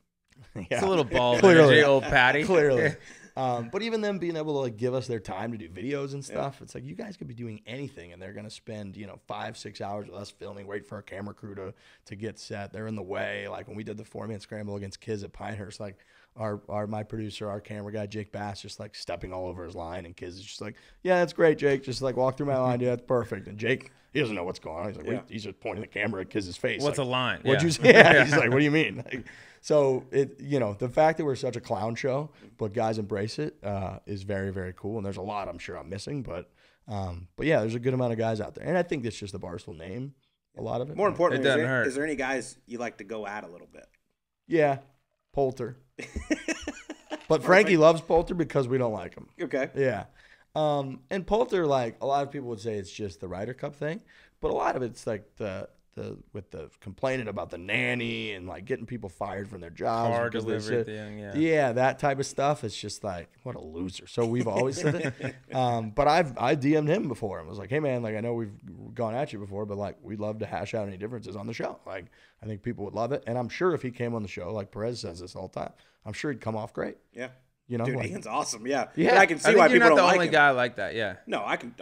Yeah. It's a little bald Clearly. energy, old Patty. Clearly. But even them being able to like give us their time to do videos and stuff, it's like you guys could be doing anything and they're going to spend, you know, 5-6 hours with us filming, wait for our camera crew to get set. They're in the way. Like when we did the 4-man scramble against Kiz at Pinehurst, like my producer, our camera guy, Jake Bass, just like stepping all over his line, and Kiz is just like, yeah, that's great, Jake. Just like walk through my line. Yeah, that's perfect. And Jake, he doesn't know what's going on. He's like, he's just pointing the camera at Kiz's face. What's like, a line? What'd you say? Yeah. He's like, what do you mean? Like, so it, you know, the fact that we're such a clown show, but guys embrace it, is very, very cool. And there's a lot I'm sure I'm missing, but yeah, there's a good amount of guys out there, and I think that's just the Barstool name. A lot of it. More importantly, hurt. Is there any guys you like to go at a little bit? Yeah, Poulter. But Frankie loves Poulter because we don't like him. Okay. Yeah. And Poulter, like a lot of people would say it's just the Ryder Cup thing, but a lot of it's like with the complaining about the nanny and like getting people fired from their jobs. Car delivery thing, yeah, that type of stuff. It's just like, what a loser. So we've always said it. But I DM'd him before and was like, hey man, like I know we've gone at you before, but like we'd love to hash out any differences on the show. Like I think people would love it. And I'm sure if he came on the show, like Perez says this all the time, I'm sure he'd come off great. Yeah. You know, dude, like, Ian's awesome. Yeah. Yeah. And I can see I think why you're people not don't the like only him. guy like that. Yeah. No, I can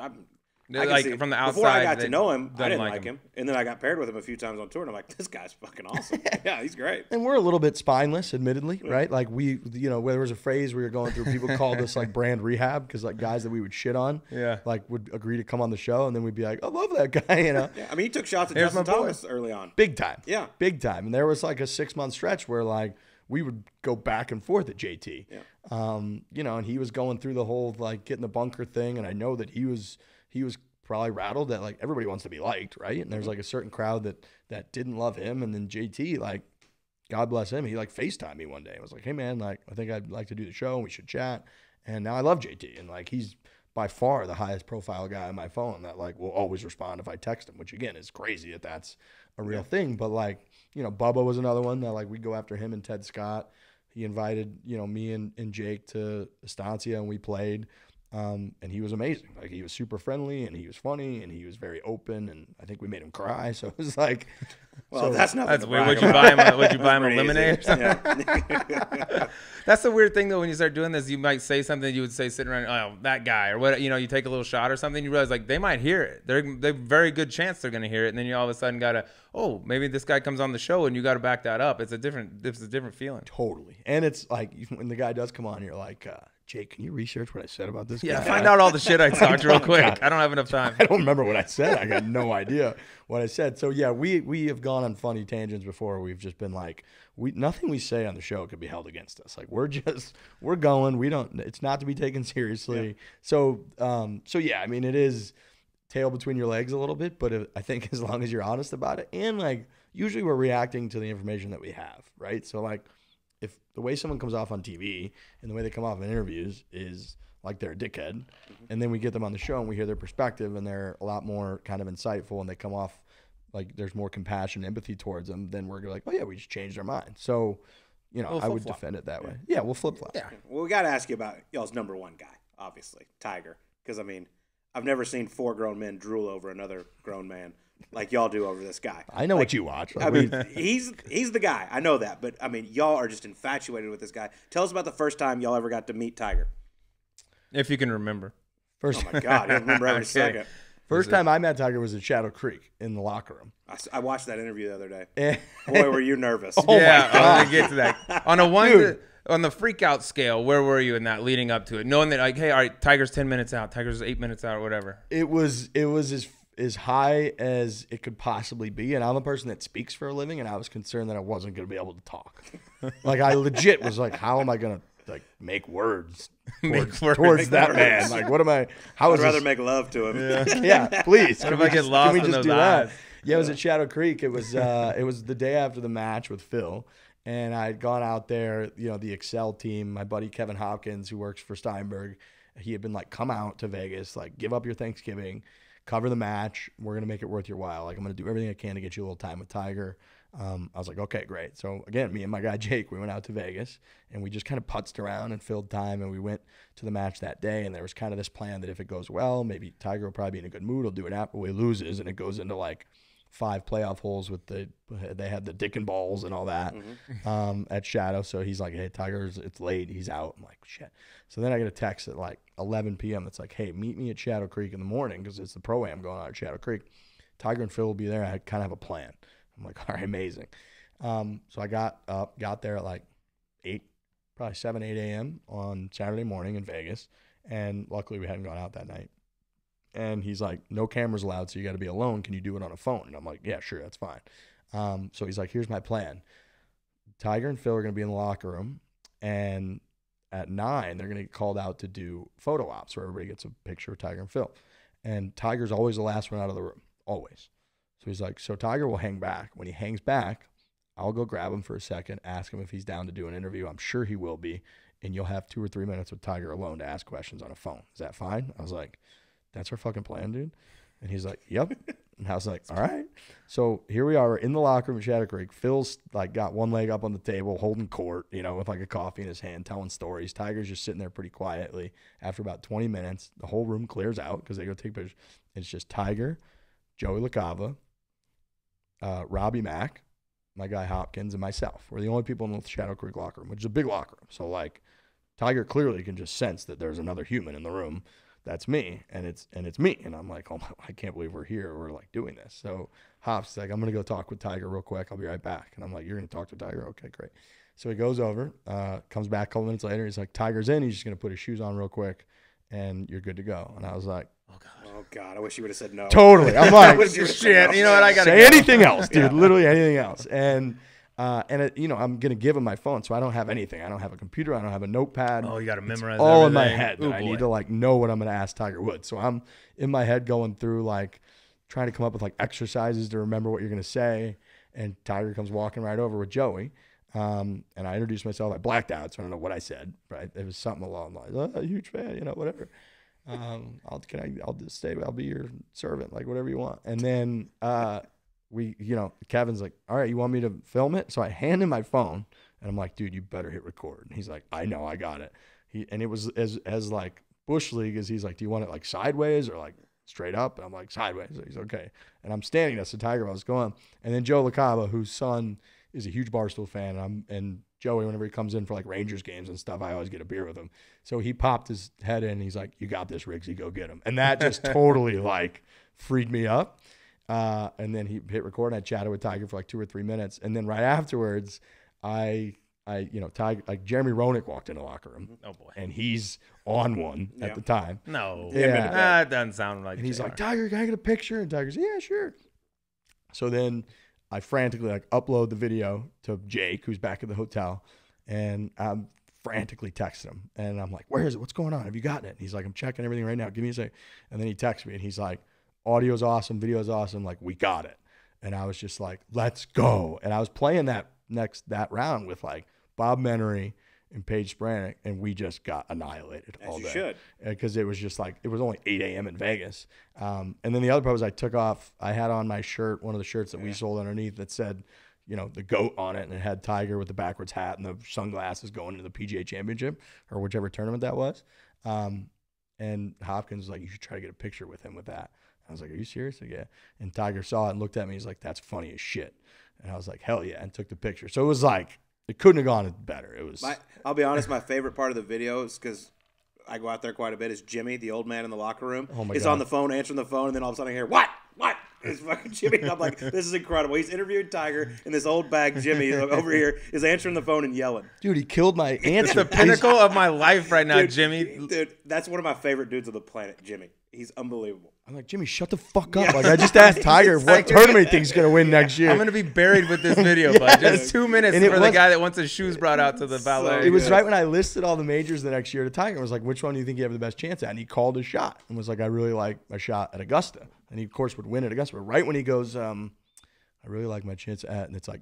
Like see, from the outside, before I got they to know him, I don't didn't like like him. him. And then I got paired with him a few times on tour, and I'm like, this guy's fucking awesome. Yeah, he's great. and we're a little bit spineless, admittedly, right? Like we, you know, where there was a phrase we were going through, people called us like brand rehab because like guys that we would shit on, like would agree to come on the show, and then we'd be like, I love that guy, you know. Yeah, I mean, he took shots at Here's Justin my boy. Thomas early on. Big time. Yeah. Big time. And there was like a 6-month stretch where like we would go back and forth at JT. Yeah. You know, and he was going through the whole like getting the bunker thing, and I know that he was probably rattled that like everybody wants to be liked, right? And there's like a certain crowd that didn't love him, and then JT, like God bless him, he like FaceTimed me one day and was like, hey man, like I think I'd like to do the show and we should chat. And now I love JT, and like he's by far the highest profile guy on my phone that like will always respond if I text him, which again is crazy that that's a real thing. But like, you know, Bubba was another one that like we'd go after him and Ted Scott. He invited, you know, me and Jake to Estancia, and we played. And he was amazing. Like, he was super friendly, and he was funny, and he was very open, and I think we made him cry. So it was like, well, that's not that's weird. Would you buy him a lemonade or something? Yeah. That's the weird thing though. When you start doing this, you might say something you would say sitting around, oh, that guy, or what, you take a little shot or something. You realize like they might hear it. They're very good chance they're gonna hear it, and then you all of a sudden gotta, oh, maybe this guy comes on the show, and you got to back that up. It's a different feeling. Totally. And it's like when the guy does come on, you're like, Jake, can you research what I said about this guy? Yeah, find out all the shit I talked real quick. I don't have enough time. I don't remember what I said. I got no idea what I said. So yeah, we have gone on funny tangents before. We've just been like, nothing we say on the show could be held against us. Like we're going. We don't. It's not to be taken seriously. Yeah. So yeah, I mean, it is tail between your legs a little bit, but I think as long as you're honest about it, and like usually we're reacting to the information that we have, right? So like, if the way someone comes off on TV and the way they come off in interviews is like they're a dickhead, and then we get them on the show and we hear their perspective and they're a lot more kind of insightful and they come off like there's more compassion, empathy towards them, then we're like, oh yeah, we just changed our mind. So, I would defend it that way. Yeah, we'll flip-flop. Yeah. Well, we got to ask you about y'all's number one guy, obviously, Tiger. Because, I mean, I've never seen 4 grown men drool over another grown man like y'all do over this guy. I know what you watch. I mean, he's the guy. I know that. But, I mean, y'all are just infatuated with this guy. Tell us about the first time y'all ever got to meet Tiger. If you can remember. Oh, my God. I remember every second. First time I met Tiger was at Shadow Creek in the locker room. I watched that interview the other day. Boy, were you nervous. Oh, yeah, my God. I want to get to that. On the freak out scale, where were you in that leading up to it? Knowing that, like, hey, all right, Tiger's 10 minutes out, Tiger's 8 minutes out, or whatever. It was as high as it could possibly be. And I'm a person that speaks for a living, and I was concerned that I wasn't going to be able to talk. Like, I legit was like, how am I going to make words towards that man? Like, what am I? I'd rather make love to him. Yeah, please. What if I get lost in those eyes? Yeah, it was at Shadow Creek. It was the day after the match with Phil, and I'd gone out there. The Excel team. My buddy Kevin Hopkins, who works for Steinberg, he had been like, come out to Vegas, like, give up your Thanksgiving, cover the match. We're gonna make it worth your while. Like, I'm gonna do everything I can to get you a little time with Tiger. I was like, okay, great. So again, me and my guy Jake, we went out to Vegas and we just kind of putzed around and filled time, and we went to the match that day. And there was kind of this plan that if it goes well, maybe Tiger will probably be in a good mood. He'll do it after he loses, and it goes into like 5 playoff holes with they had the dick and balls and all that at Shadow. So he's like, hey, it's late. He's out. I'm like, shit. So then I get a text at like 11 p.m. It's like, hey, meet me at Shadow Creek in the morning because it's the Pro-Am going on at Shadow Creek. Tiger and Phil will be there. I kind of have a plan. I'm like, all right, amazing. So I got there at like 7, 8 a.m. on Saturday morning in Vegas. And luckily we hadn't gone out that night. And he's like, no cameras allowed, so you got to be alone. Can you do it on a phone? And I'm like, yeah, sure, that's fine. So he's like, here's my plan. Tiger and Phil are going to be in the locker room. And at 9, they're going to get called out to do photo ops where everybody gets a picture of Tiger and Phil. And Tiger's always the last one out of the room, always. So he's like, so Tiger will hang back. When he hangs back, I'll go grab him for a second, ask him if he's down to do an interview. I'm sure he will be. And you'll have 2 or 3 minutes with Tiger alone to ask questions on a phone. Is that fine? I was like, that's our fucking plan, dude. And he's like, yep. And I was like, all right. So here we are in the locker room at Shadow Creek. Phil's like got one leg up on the table, holding court, with like a coffee in his hand, telling stories. Tiger's just sitting there pretty quietly. After about 20 minutes, the whole room clears out because they go take pictures. It's just Tiger, Joey LaCava, Robbie Mack, my guy Hopkins, and myself. We're the only people in the Shadow Creek locker room, which is a big locker room. So like, Tiger clearly can just sense that there's another human in the room. That's me, and it's me. And I'm like, oh, I can't believe we're here. We're like doing this. So Hops is like, I'm gonna go talk with Tiger real quick. I'll be right back. And I'm like, you're gonna talk to Tiger? Okay, great. So he goes over, comes back a couple minutes later. He's like, Tiger's in. He's just gonna put his shoes on real quick, and you're good to go. And I was like, oh God, I wish you would have said no. Totally. I'm like, shit. You know what? I gotta say anything else, dude. Yeah. Literally anything else. And I'm gonna give him my phone, so I don't have anything. I don't have a computer. I don't have a notepad. Oh, you gotta memorize all everything. In my head. I need to like know what I'm gonna ask Tiger Woods. So I'm in my head going through like trying to come up with like exercises to remember what you're gonna say. And Tiger comes walking right over with Joey. And I introduced myself. I blacked out, so I don't know what I said. Right? It was something along the lines, a huge fan, whatever. I'll just stay. I'll be your servant, like whatever you want. And then Kevin's like, all right, you want me to film it? So I hand him my phone, and I'm like, dude, you better hit record. And he's like, I know, I got it. And it was as like Bush League is he's like, do you want it like sideways or like straight up? And I'm like, sideways. So he's okay. And I'm standing next to Tiger while I was going. And then Joe LaCava, whose son is a huge Barstool fan, and Joey, whenever he comes in for like Rangers games and stuff, I always get a beer with him. So he popped his head in. And he's like, you got this, Riggsy, go get him. And that just totally like freed me up. And then he hit record and I chatted with Tiger for like 2 or 3 minutes. And then right afterwards, Tiger, like Jeremy Roenick walked in the locker room. Oh boy. And he's on one at the time. No. Yeah. That doesn't sound like And he's JR. like, Tiger, can I get a picture? And Tiger's, yeah, sure. So then I frantically like upload the video to Jake, who's back at the hotel, and I'm frantically texting him. And I'm like, where is it? What's going on? Have you gotten it? And he's like, I'm checking everything right now. Give me a sec. And then he texts me and he's like, audio's awesome, video's awesome. Like, we got it. And I was just like, let's go. And I was playing that round with like Bob Menery and Paige Spranek, and we just got annihilated all day. As you should. Because it was just like, it was only 8 a.m. in Vegas. And then the other part was I took off, I had on my shirt, one of the shirts that we sold underneath that said, the GOAT on it, and it had Tiger with the backwards hat and the sunglasses going to the PGA Championship or whichever tournament that was. And Hopkins was like, you should try to get a picture with him with that. I was like, are you serious? Like, yeah. And Tiger saw it and looked at me. He's like, that's funny as shit. And I was like, hell yeah, and took the picture. So it was like, it couldn't have gone better. It was. I'll be honest, my favorite part of the video is because I go out there quite a bit. Is Jimmy, the old man in the locker room, is on the phone answering the phone, and then all of a sudden I hear what? It's fucking Jimmy. And I'm like, this is incredible. He's interviewed Tiger, and this old bag Jimmy over here is answering the phone and yelling. Dude, he killed my answer. It's the pinnacle of my life right now, Jimmy. Dude, that's one of my favorite dudes on the planet, Jimmy. He's unbelievable. I'm like, Jimmy, shut the fuck up. Like, I just asked Tiger what tournament he thinks he's going to win next year. I'm going to be buried with this video, bud. Just 2 minutes for the guy that wants his shoes brought out to the valet. It was right when I listed all the majors the next year to Tiger. I was like, which one do you think you have the best chance at? And he called a shot and was like, I really like my shot at Augusta. And he, of course, would win at Augusta. But right when he goes, I really like my chance at, and it's like,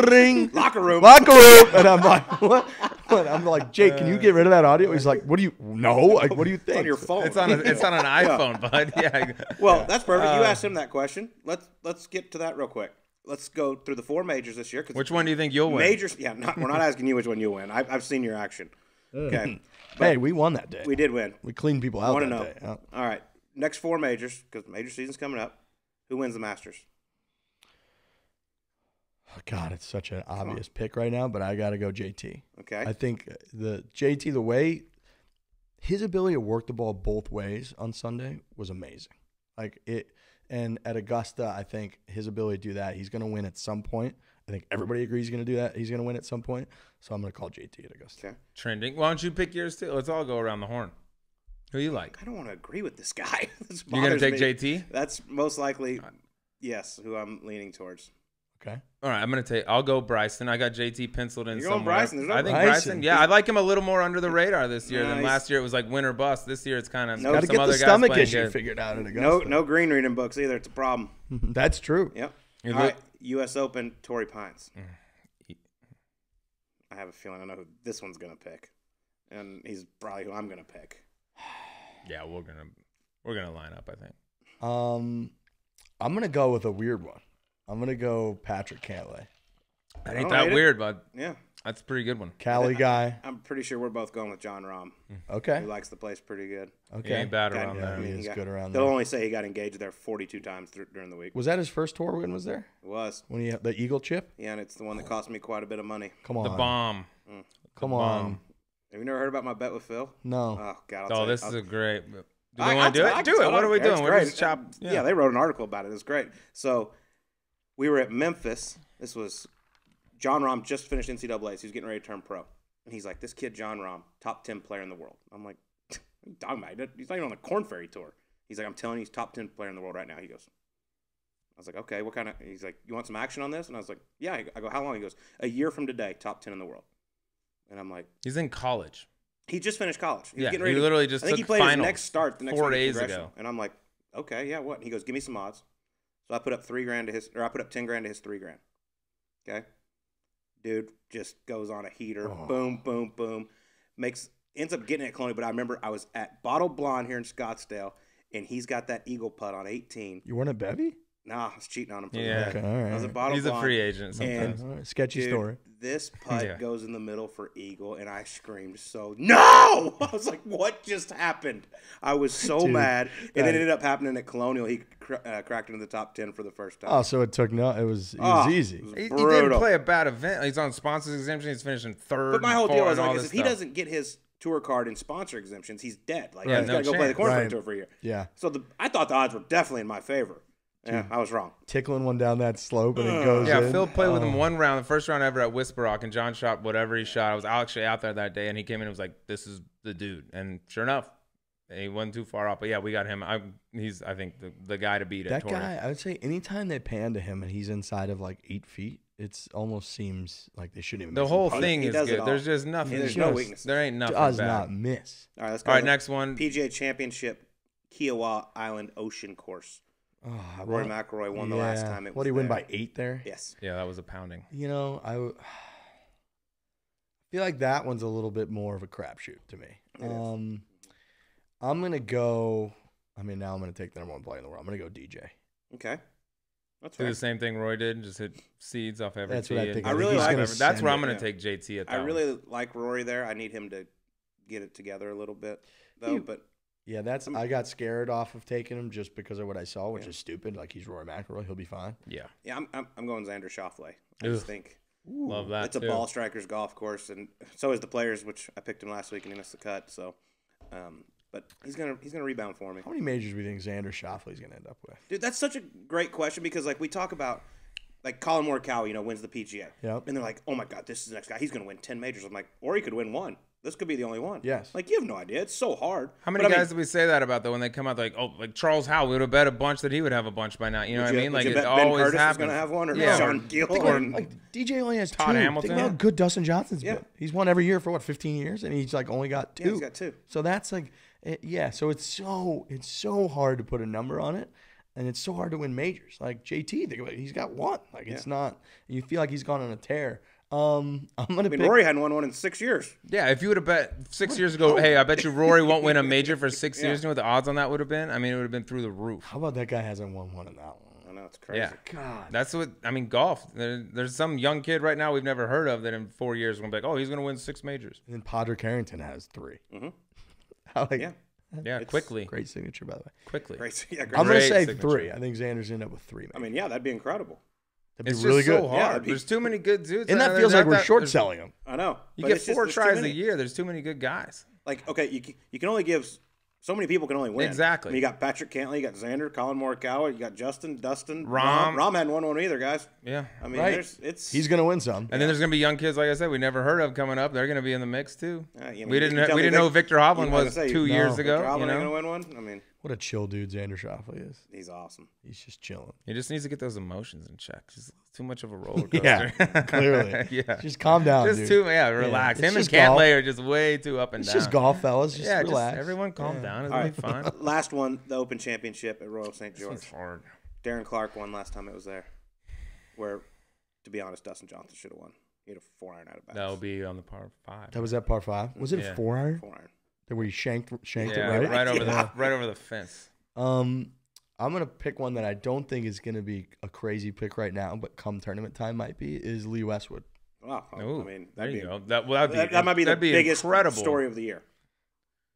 ring, locker room. And I'm like, what? I'm like, Jake, can you get rid of that audio? He's like, what do you, no? Like, what do you think? It's on your phone. It's on an iPhone, bud. Yeah. Well, that's perfect. You asked him that question. Let's get to that real quick. Let's go through the 4 majors this year. Which one do you think you'll win? Majors, yeah. We're not asking you which one you'll win. I've seen your action. Okay. Hey, we won that day. We did win. We cleaned people out that day. All right. Next 4 majors, because major season's coming up. Who wins the Masters? Oh, God, it's such an obvious pick right now, but I got to go JT. Okay. I think the JT, the way his ability to work the ball both ways on Sunday was amazing. Like it, and at Augusta, I think his ability to do that, he's going to win at some point. I think everybody agrees he's going to do that. He's going to win at some point. So I'm going to call JT at Augusta. Okay. Trending. Why don't you pick yours too? Let's all go around the horn. Who you like? I don't want to agree with this guy. You're going to take JT? That's most likely, yes, who I'm leaning towards. Okay. All right, I'll go Bryson. I got JT penciled in You're going somewhere. Bryson. There's no I think Bryson. Yeah, I like him a little more under the radar this year than Nice. last year. It was like win or bust. This year it's kind of Got to some get other the guys stomach playing issue good. figured out at Augusta. No green reading books either. It's a problem. That's true. Yep. You All look- right. U.S. Open, Torrey Pines. I have a feeling I know who this one's going to pick. And he's probably who I'm going to pick. Yeah, we're gonna line up, I think. I'm going to go with a weird one. I'm going to go Patrick Cantlay. That ain't don't that hate it. weird, bud. Yeah. That's a pretty good one. Cali guy. I'm pretty sure we're both going with John Rahm. Okay. He likes the place pretty good. He Okay. ain't bad Got- around Yeah, there. he he is got- good around They'll there. only say he got engaged there 42 times during the week. Was that his first tour win? Was there It was. when he had the Eagle chip? Yeah, and it's the one that cost me quite a bit of money. Come on, The bomb. Come The on. bomb. Have you never heard about my bet with Phil? No. Oh, God. I'll Oh, tell you. this is a great. Do I- we want to do I it? can Do tell it. What you. are we Yeah, doing? it's We're great. just chop. Yeah, they wrote an article about it. It was great. So we were at Memphis. This was John Rahm just finished NCAAs. He was getting ready to turn pro. And he's like, this kid, John Rahm, top 10 player in the world. I'm like, what are you talking about? He's not even on the Korn Ferry Tour. He's like, I'm telling you, he's top 10 player in the world right now. He goes, I was like, okay, what kind of, he's like, you want some action on this? And I was like, yeah. I go, how long? He goes, a year from today, top 10 in the world. And I'm like, He's in college. he just finished college. He was Yeah, getting he ready literally just I think he took played his finals next start the next 4 week at days Progression. ago. And I'm like, okay, yeah, what? And he goes, give me some odds. So I put up $3,000 to his, or I put up $10,000 to his $3,000. Okay, dude just goes on a heater. Oh. Boom, boom, boom. Ends up getting it at Colonial. But I remember I was at Bottle Blonde here in Scottsdale, and he's got that eagle putt on 18. You weren't at Bevy? Nah, I was cheating on him. For Yeah. Okay, all right. I was a bottle He's a blonde, free agent sometimes. All right, sketchy dude, story. This putt Yeah. goes in the middle for eagle, and I screamed no! I was like, what just happened? I was so Dude, mad. And that- it ended up happening at Colonial. He cracked into the top 10 for the first time. Oh, so it took no. It was easy. It was He didn't brutal. play a bad event. He's on sponsors exemption. He's finishing third. But my whole deal fourth, is and all like, this if he stuff. doesn't get his tour card and sponsor exemptions, he's dead. Like, Yeah, he's no got to go play the chance. Corn Ferry Right. Tour for a year. Yeah. So I thought the odds were definitely in my favor. Yeah, I was wrong. Tickling one down that slope and it goes Yeah, in. Phil played with him Oh. one round, the first round ever at Whisper Rock, and John shot whatever he shot. I was actually out there that day, and he came in and was like, "This is the dude." And sure enough, he wasn't too far off. But yeah, we got him. He's, I think, the guy to beat at That Torrey. guy, I would say, anytime they pan to him and he's inside of like 8 feet, it almost seems like they shouldn't even. The miss whole him. thing He is does it good. all. There's just nothing. Yeah, there's no weakness. There ain't nothing Does bad. not miss. All right, let's go. All right, to next one. PGA Championship, Kiowa Island Ocean Course. Oh, I Rory want- McIlroy won the last time it was What did he win there. by 8 there? Yes. Yeah, that was a pounding. You know, I feel like that one's a little bit more of a crapshoot to me. It is. I'm gonna go. I mean, now I'm gonna take the number 1 player in the world. I'm gonna go DJ. Okay. That's Do fair. the same thing Roy did, just hit seeds off every That's tee. what I and think. I really he's like- gonna That's send where I'm it. going to take JT at that I one. really like Rory there. I need him to get it together a little bit, though. But Yeah, that's. I got scared off of taking him just because of what I saw, which Yeah. is stupid. Like he's Rory McIlroy, he'll be fine. Yeah, yeah, I'm going Xander Schauffele. I just Ugh. think love that it's a too. ball strikers golf course, and so is the players, which I picked him last week and he missed the cut. So, but he's gonna rebound for me. How many majors do we think Xander Schauffele's gonna end up with? Dude, that's such a great question because like we talk about like Colin Morikawa, wins the PGA. Yep. And they're like, oh my God, this is the next guy. He's going to win 10 majors. I'm like, or he could win one. This could be the only one. Yes. Like, you have no idea. It's so hard. How many But, I guys mean, did we say that about though when they come out like, oh, like Charles Howell, we would have bet a bunch that he would have a bunch by now. You know what I mean? would Like you it bet Ben always Curtis happens. is going to have one, or Yeah. Sean Gill? Think Or, about, like DJ only has Todd 2. Hamilton. Think about how good Dustin Johnson's Yeah. been. He's won every year for what 15 years, and he's like only got 2. Yeah, he's got 2. So that's like, yeah. So it's so hard to put a number on it, and it's so hard to win majors. Like JT, think about it, he's got 1. Like it's not. You feel like he's gone on a tear. I'm gonna I mean, pick. Rory hadn't won one in 6 years. Yeah, if you would have bet 6 years ago, hey, I bet you Rory won't win a major for 6 years. You know what the odds on that would have been? I mean, it would have been through the roof. How about that guy hasn't won one in that one? I know, it's crazy. Yeah. God. That's what I mean. Golf. There's some young kid right now we've never heard of that in 4 years going to be like, oh, he's going to win 6 majors. And then Padraig Harrington has 3. Mhm. Like, Yeah. Yeah, It's quickly, great signature, by the way. quickly. Great. Yeah, great. I'm gonna Great say signature. 3. I think Xander's end up with 3. I mean, yeah, that'd be incredible. that'd It's be really just good. so Yeah, hard. it'd be- There's too many good dudes. And that feels like we're short selling him. I know. You but get it's just- 4 there's too tries a many. year. There's too many good guys. Like, okay, you can only give so many people can only win. Exactly. I mean, you got Patrick Cantley, you got Xander, Colin Morikawa, you got Justin, Dustin, Rahm. Rahm hadn't won one either, guys. Yeah. I mean, Right. it's He's gonna win some. And then there's gonna be young kids, like I said, we never heard of coming up. They're gonna be in the mix too. I mean, we you didn't tell me know Victor Hovland I was gonna say, 2 years no. ago. Victor Hovland You ain't know, gonna win one. I mean, What a chill dude Xander Schauffele is. he's awesome. He's just chilling. he just needs to get those emotions in check. Just too much of a roller coaster. Yeah, clearly. yeah. Just calm down, Just dude. too, relax. It's Him and just golf. Cantlay are just way too up and It's down. just golf, fellas. Just yeah, relax. just everyone calm down. It'll All be right. fine. Last one, the Open Championship at Royal St. This George. one's hard. Darren Clark won last time it was there. Where, to be honest, Dustin Johnson should have won. He had a 4-iron out of bounds. That will be on the par 5. That was that par 5. Was it Yeah. a 4-iron? 4-iron. Where he shanked yeah, it right? right over the fence. I'm gonna pick one that I don't think is gonna be a crazy pick right now, but come tournament time might be is Lee Westwood. Wow. Ooh, I mean, there that'd you be, go. That might be the biggest incredible story of the year.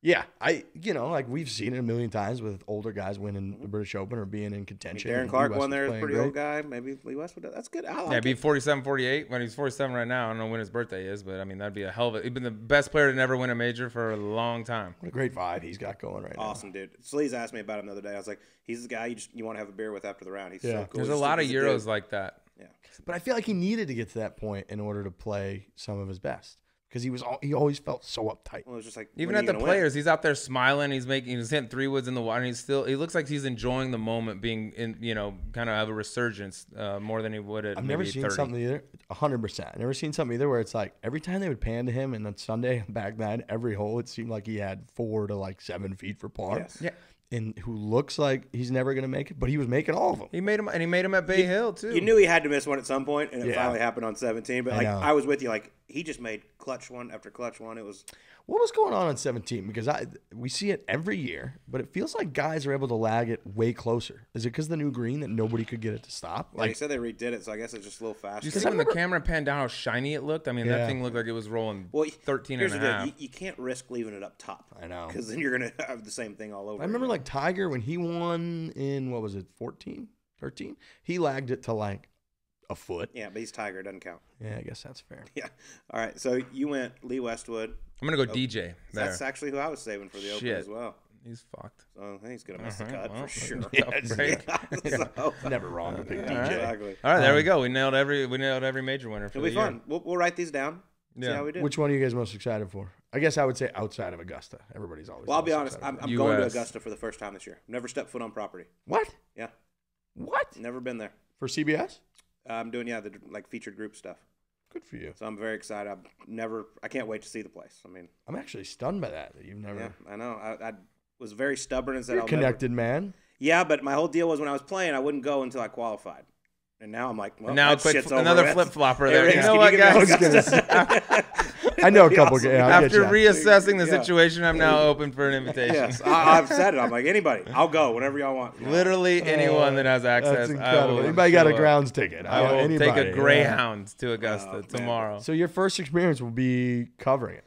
Yeah, like we've seen it a million times with older guys winning the British Open or being in I mean, contention. Darren and Clark Lee won there as a Westwood's pretty playing old guy. Maybe Lee Westwood. That's good. I like Yeah, it. be 47, 48. When he's 47 right now, I don't know when his birthday is, but I mean that'd be a hell of a. He's been the best player to never win a major for a long time. What a great vibe he's got going right Awesome, dude. Sleaze asked me about him the other day. I was like, he's the guy you want to have a beer with after the round. He's Yeah. so cool. There's a He's lot of he's a Euros dude. like that. Yeah. now. But I feel like he needed to get to that point in order to play some of his best because he always felt so uptight. Well, it was just like Even when at are the you gonna win? players, he's out there smiling. He's hitting 3 woods in the water. And he looks like he's enjoying the moment, being in, kind of have a resurgence more than he would at I've maybe never seen 30. something either. 100%. I've never seen something either where it's like every time they would pan to him, and on Sunday back then, every hole it seemed like he had 4 to 7 feet for par. Yes. Yeah, And who looks like he's never gonna make it, but he was making all of them. he made him at Bay Hill too. You knew he had to miss one at some point, and it Yeah. finally happened on 17. But I like know. I was with you, like he just made clutch one after clutch one. It was What was going on 17? Because we see it every year, but it feels like guys are able to lag it way closer. Is it because of the new green that nobody could get it to stop? like they said they redid it, so I guess it's just a little faster. Did you see when the camera panned down how shiny it looked? I mean, that thing looked like it was rolling 13 and a half. You can't risk leaving it up top. I know. Because then you're going to have the same thing all over. I remember like Tiger when he won in, what was it, 14, 13? He lagged it to like a foot. Yeah, but he's Tiger. It doesn't count. Yeah, I guess that's fair. Yeah. All right. So you went Lee Westwood. I'm going to go DJ there. That's actually who I was saving for the Open as well. He's fucked. So I think he's going to miss the cut for sure. Never wrong to pick DJ. Exactly. All right, there we go. We nailed every major winner for It'll be fun. We'll write these down. See how we do. Which one are you guys most excited for? I guess I would say outside of Augusta. Everybody's always. Well, I'll be honest. I'm going to Augusta for the first time this year. Never stepped foot on property. What? Yeah. What? Never been there. For CBS? I'm doing the like featured group stuff. Good for you. So I'm very excited. I can't wait to see the place. I mean, I'm actually stunned by that you've never. Yeah, I know. I was very stubborn and said You're connected, man. Yeah, but my whole deal was when I was playing, I wouldn't go until I qualified. And now I'm like, well, now another flip flopper there. Hey, you know what, guys? I know a couple. After reassessing the situation, I'm now open for an invitation. Yes, I've said it. I'm like, anybody, I'll go whenever y'all want. Literally anyone that has access. That's incredible. Anybody got a grounds ticket? I will take a Greyhound to Augusta tomorrow. So your first experience will be covering it.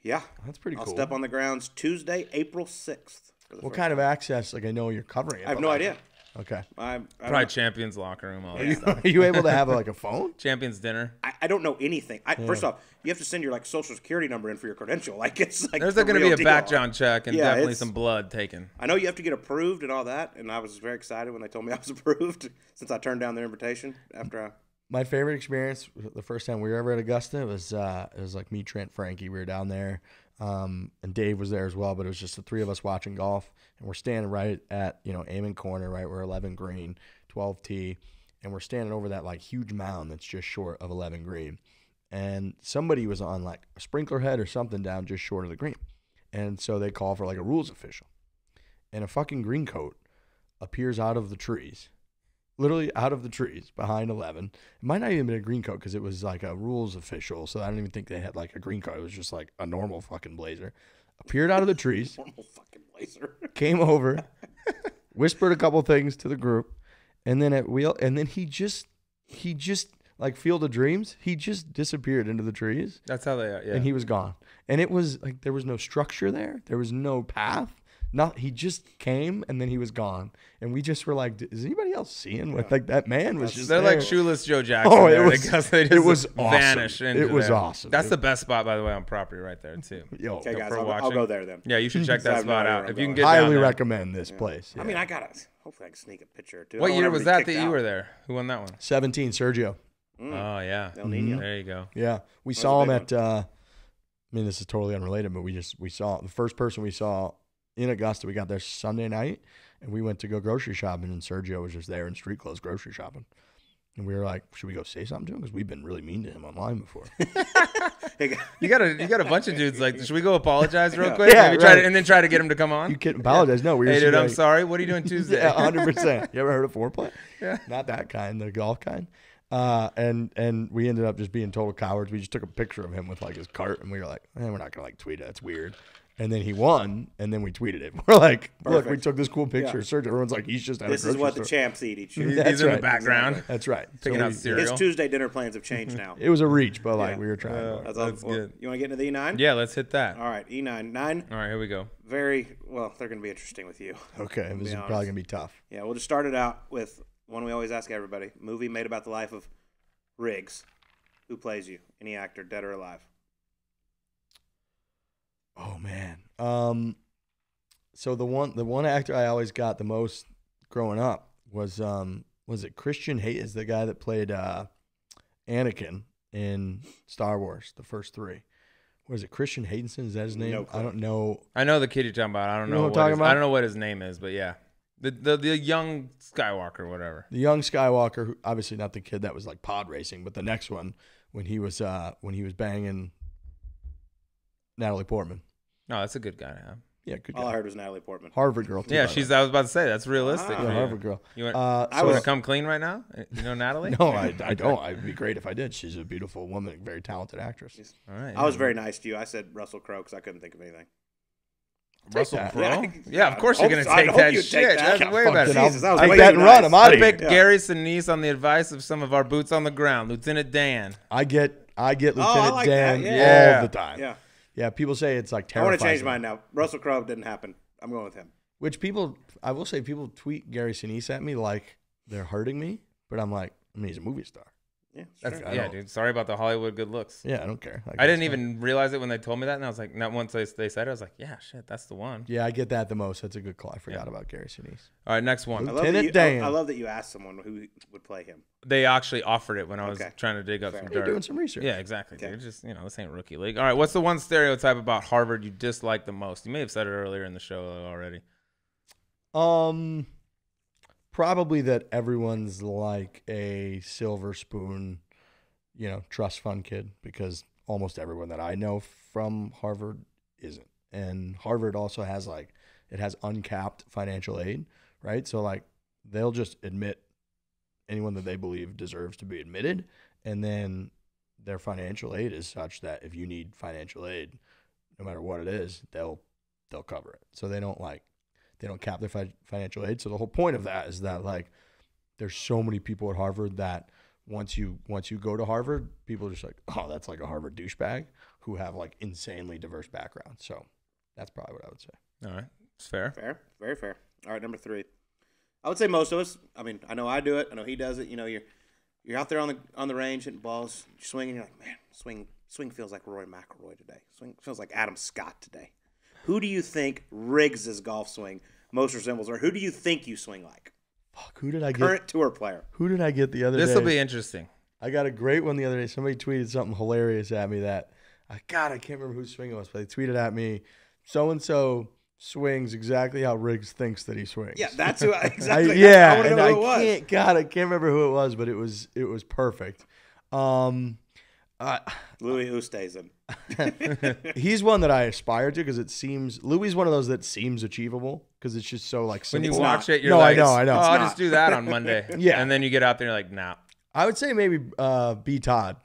Yeah, that's pretty cool. I'll step on the grounds Tuesday, April 6th. What kind of access? Like I know you're covering it. I have no idea. Okay. Probably Champions locker room. Are you able to have like a phone? Champions dinner. I don't know anything. First off, you have to send your like social security number in for your credential. Like it's like there's going to be a background check and definitely some blood taken. I know you have to get approved and all that, and I was very excited when they told me I was approved since I turned down their invitation after. My favorite experience the first time we were ever at Augusta was like me, Trent, Frankie. We were down there. And Dave was there as well, but it was just the three of us watching golf, and we're standing right at, Amen Corner, right? We're 11 green, 12 tee, and we're standing over that like huge mound that's just short of 11 green. And somebody was on like a sprinkler head or something down just short of the green. And so they call for like a rules official, and a fucking green coat appears out of the trees. Literally out of the trees behind 11. It might not even been a green coat because it was like a rules official. So I don't even think they had like a green coat. It was just like a normal fucking blazer. Appeared out of the trees. Normal fucking blazer. Came over, whispered a couple things to the group, and then he just like Field of Dreams. He just disappeared into the trees. That's how they are. Yeah. And he was gone. And it was like there was no structure there. There was no path. He just came and then he was gone, and we just were like, "Is anybody else seeing what like that man was just?" They're there. like shoeless Joe Jackson. Oh, it was awesome. Vanish. It was awesome. That's the best spot, by the way, on property right there too. Yo, okay, guys, I'll go there then. Yeah, you should check that spot out if you can get. Highly down recommend this place. Yeah. I mean, hopefully I can sneak a picture or two. What year was that you were there? Who won that one? 17, Sergio. Oh yeah, El Nino. There you go. Yeah, we saw him at. I mean, this is totally unrelated, but we saw the first person we saw in Augusta. We got there Sunday night, and we went to go grocery shopping, and Sergio was just there in street clothes grocery shopping. And we were like, should we go say something to him? Because we've been really mean to him online before. You got a bunch of dudes like, should we go apologize real quick? Yeah, maybe and then try to get him to come on? You can't apologize. No, hey, dude, I'm sorry. What are you doing Tuesday? Yeah, 100%. You ever heard of ForePlay? Yeah. Not that kind, the golf kind. And we ended up just being total cowards. We just took a picture of him with like his cart, and we were like, we're not going to like tweet it. That's weird. And then he won, and then we tweeted it. We're like, look, we took this cool picture. Yeah. Sergio, everyone's like, he's just at this a grocery is what store. The champs eat each year. He's in the background. That's right. Picking out cereal. His Tuesday dinner plans have changed now. It was a reach, but like we were trying. That's good. You want to get into the E9? Yeah, let's hit that. All right, E9. All right, here we go. They're going to be interesting with you. Okay, this is probably going to be tough. Yeah, we'll just start it out with one we always ask everybody. Movie made about the life of Riggs. Who plays you? Any actor, dead or alive? Oh man. So the one actor I always got the most growing up was it Christian Hayes, is the guy that played Anakin in Star Wars, the first three. What is it? Christian Haydenson? Is that his name? No clue. I don't know. I know the kid you're talking about. I don't know what I don't know what his name is, but yeah. The young Skywalker, whatever. The young Skywalker, who, obviously not the kid that was like pod racing, but the next one when he was banging Natalie Portman. No, that's a good guy to have. Yeah, good All I guy. heard was Natalie Portman. Harvard girl, too. Yeah, by the she's. way. I was about to say that's realistic. Ah. for Yeah, you. Harvard girl. You want, I want was to come clean right now? You know Natalie? No, I don't. It'd be great if I did. She's a beautiful woman, very talented actress. All right. I was very nice to you. I said Russell Crowe because I couldn't think of anything. Russell that. Crowe. Yeah, Yeah, of course you're I gonna hope- I take hope that you'd shit. take that. That's Yeah, way fuck better. it, I'll Jesus, that was take way that too and run. nice. I'm out I of here. pick Gary Sinise on the advice of some of our boots on the ground, Lieutenant Dan. I get Lieutenant like Dan that, yeah. all the time. Yeah. Yeah, people say it's like I terrifying. want to change mine now. Russell Crowe didn't happen. I'm going with him. Which people, I will say, people tweet Gary Sinise at me like they're hurting me, but I'm like, I mean, he's a movie star. Yeah, That's- sure. I Yeah, don't- dude. Sorry about the Hollywood good looks. Yeah, I don't care. Like, I didn't that's fine. even realize it when they told me that, and I was like, not once they said it, I was like, yeah, shit, that's the one. Yeah, I get that the most. That's a good call. I forgot about Gary Sinise. All right, next one. I love, that Lieutenant you, Dan. I love that you asked someone who would play him. They actually offered it when I was Okay. trying to dig up Fair. some You're dirt. doing some research. Yeah, exactly. Okay. Dude. Just this ain't rookie league. All right, what's the one stereotype about Harvard you dislike the most? You may have said it earlier in the show already. Probably that everyone's like a silver spoon, trust fund kid, because almost everyone that I know from Harvard isn't. And Harvard also has it has uncapped financial aid, right? So like they'll just admit anyone that they believe deserves to be admitted, and then their financial aid is such that if you need financial aid, no matter what it is, they'll cover it. So they don't cap their financial aid. So the whole point of that is that like there's so many people at Harvard that once you go to Harvard, people are just like, oh, that's like a Harvard douchebag, who have like insanely diverse backgrounds. So that's probably what I would say. All right, it's fair. Fair, very fair. All right, number 3. I would say most of us. I mean, I know I do it. I know he does it. You're out there on the range hitting balls, you're swinging. You're like, man, swing feels like Roy McIlroy today. Swing feels like Adam Scott today. Who do you think Riggs' golf swing most resembles, or who do you think you swing like? Fuck, who did I get? Current tour player. Who did I get the other day? This will be interesting. I got a great one the other day. Somebody tweeted something hilarious at me that I can't remember whose swing it was, but they tweeted at me, so and so swings exactly how Riggs thinks that he swings. Yeah, that's who. Exactly. Yeah, I want to and know I who it was. I can't remember who it was, but it was perfect. Louis Oosthuizen. He's one that I aspire to, because it seems Louis one of those that seems achievable, because it's just so like When you simple. watch it, you're No, like, I know. Oh, It's I'll not. just do that on Monday. Yeah. And then you get out there and you're like, nah. I would say maybe B Todd,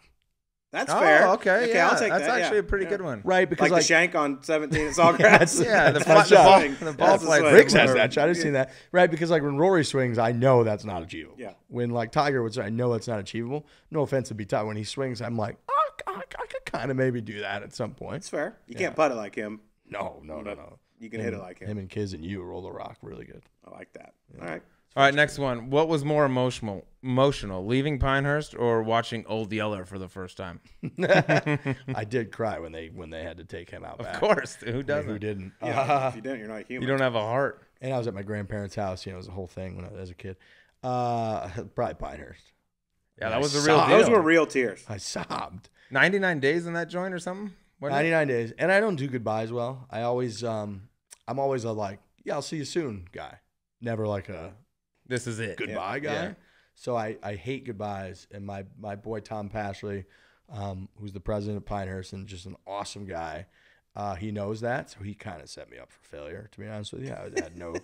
That's Oh, fair. okay. Yeah, I'll take that's that. actually yeah. a pretty Yeah. good one. right? Because Like the shank on 17 at Sawgrass. Yeah, the That's ball, a the ball That's a flies. swing. Riggs has that shot. I've seen that. Right, because like when Rory swings, I know that's not achievable. Yeah. When like Tiger would say, I know it's not achievable. No offense to B Todd. When he swings, I'm like, I could kind of maybe do that at some point. It's fair. You can't putt it like him. No. You can hit it like him. Him and Kiz and you roll the rock really good. I like that. All right. All right, next one. What was more emotional, leaving Pinehurst or watching Old Yeller for the first time? I did cry when they had to take him out. Of back. course. Who Who doesn't? didn't? Yeah, if you don't, you're not a human. You don't have a heart. And I was at my grandparents' house. It was a whole thing when I was a kid. Probably Pinehurst. Yeah, that was I the real sobbed. deal. Those were real tears. I sobbed. 99 days in that joint or something? Wasn't it? 99 days, and I don't do goodbyes well. I'm always a like, yeah, I'll see you soon guy. Never like a This is it. goodbye guy. Yeah. So I hate goodbyes. And my boy Tom Pashley, who's the president of Pinehurst and just an awesome guy, he knows that. So he kind of set me up for failure, to be honest with you. I had no.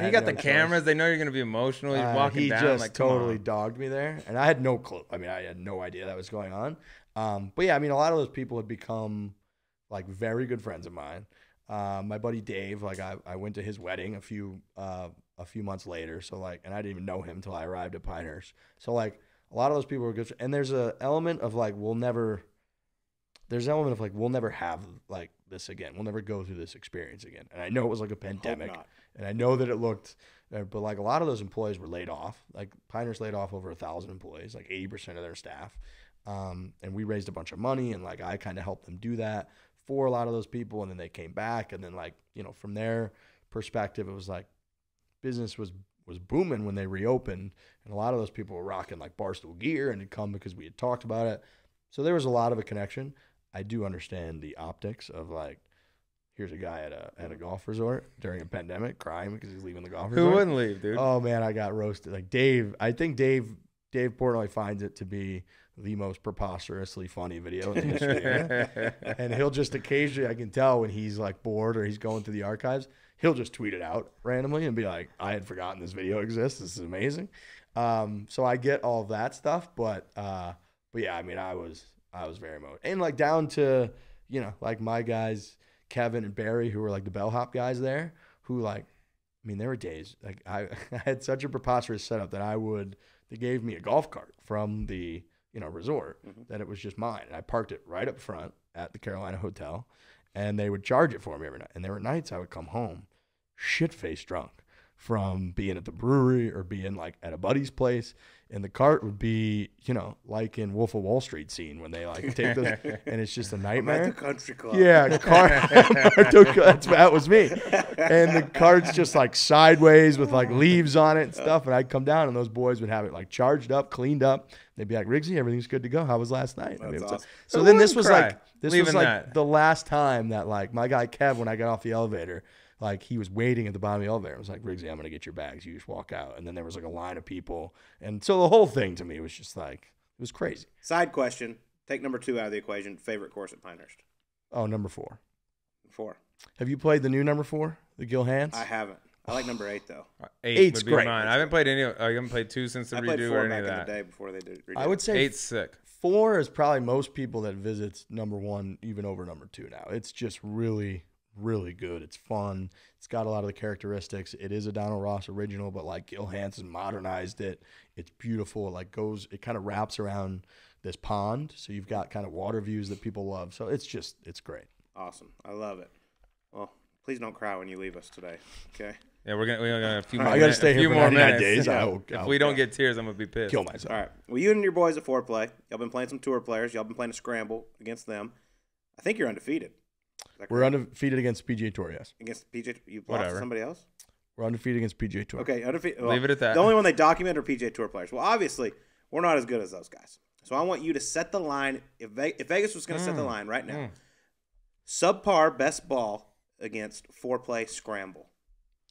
You got the cameras. They know you're going to be emotional. You're walking he down just like, come totally on. dogged me there, and I had no clue. I mean, I had no idea that was going on. But yeah, I mean, a lot of those people had become like very good friends of mine. My buddy Dave, like I went to his wedding a few months later. So like, and I didn't even know him until I arrived at Pinehurst. So like, a lot of those people were good. And there's an element of like, we'll never have like this again. We'll never go through this experience again. And I know it was like a pandemic, not. and I know that it looked, but like a lot of those employees were laid off. Like Pinehurst laid off over 1,000 employees, like 80% of their staff. And we raised a bunch of money, and like I kind of helped them do that for a lot of those people. And then they came back, and then like, from their perspective, it was like business was booming when they reopened, and a lot of those people were rocking like Barstool gear and had come because we had talked about it. So there was a lot of a connection. I do understand the optics of like, here's a guy at a golf resort during a pandemic crying because he's leaving the golf resort. Who wouldn't leave, dude? Oh man, I got roasted. Like Dave, I think Dave Portnoy finds it to be the most preposterously funny video in the history. And he'll just occasionally, I can tell when he's like bored or he's going through the archives, he'll just tweet it out randomly and be like, I had forgotten this video exists. This is amazing. So I get all of that stuff, but yeah, I mean, I was very motivated. And like down to, you know, like my guys, Kevin and Barry, who were like the bellhop guys there, who like, I mean, there were days like I had such a preposterous setup that they gave me a golf cart from the, you know, resort that it was just mine. And I parked it right up front at the Carolina Hotel, and they would charge it for me every night. And there were nights I would come home shit-faced drunk from being at the brewery or being like at a buddy's place, and the cart would be, you know, like in Wolf of Wall Street scene when they like take those, and it's just a nightmare. I'm at the country club. Yeah, that was me. And the cart's just like sideways with like leaves on it and stuff. And I'd come down and those boys would have it like charged up, cleaned up. They'd be like, Riggsy, everything's good to go. How was last night? I mean, That's awesome. so then this was cry. like the last time that like my guy Kev, when I got off the elevator, like he was waiting at the bottom of the elevator. I was like, Riggsy, I'm going to get your bags. You just walk out. And then there was like a line of people. And so the whole thing to me was just like, it was crazy. Side question. Take number 2 out of the equation. Favorite course at Pinehurst? Oh, number 4. 4. Have you played the new number 4, the Gil Hanse? I haven't. I like number 8 though. 8's would be great. mine. I haven't played any. I haven't played 2 since the I played redo 4 or any back of in that. the day before they did. I would say 8's sick. 4 is probably most people that visits number 1 even over number 2 now. It's just really, really good. It's fun. It's got a lot of the characteristics. It is a Donald Ross original, but like Gil Hanse has modernized it. It's beautiful. It kind of wraps around this pond, so you've got kind of water views that people love. So it's great. Awesome. I love it. Well, please don't cry when you leave us today. Okay. Yeah, we got a few more. I got to stay here for 99 days. Yeah. If we don't get tears, I'm gonna be pissed. Kill myself. All right. Well, you and your boys at ForePlay, y'all been playing some tour players. Y'all been playing a scramble against them. I think you're undefeated. We're undefeated against PGA Tour, yes. Against PGA. You lost to somebody else? We're undefeated against PGA Tour. Okay, undefeated. Well, Leave it at that. The only one they document are PGA Tour players. Well, obviously, we're not as good as those guys. So I want you to set the line. If Vegas was going to set the line right now, subpar best ball against ForePlay scramble.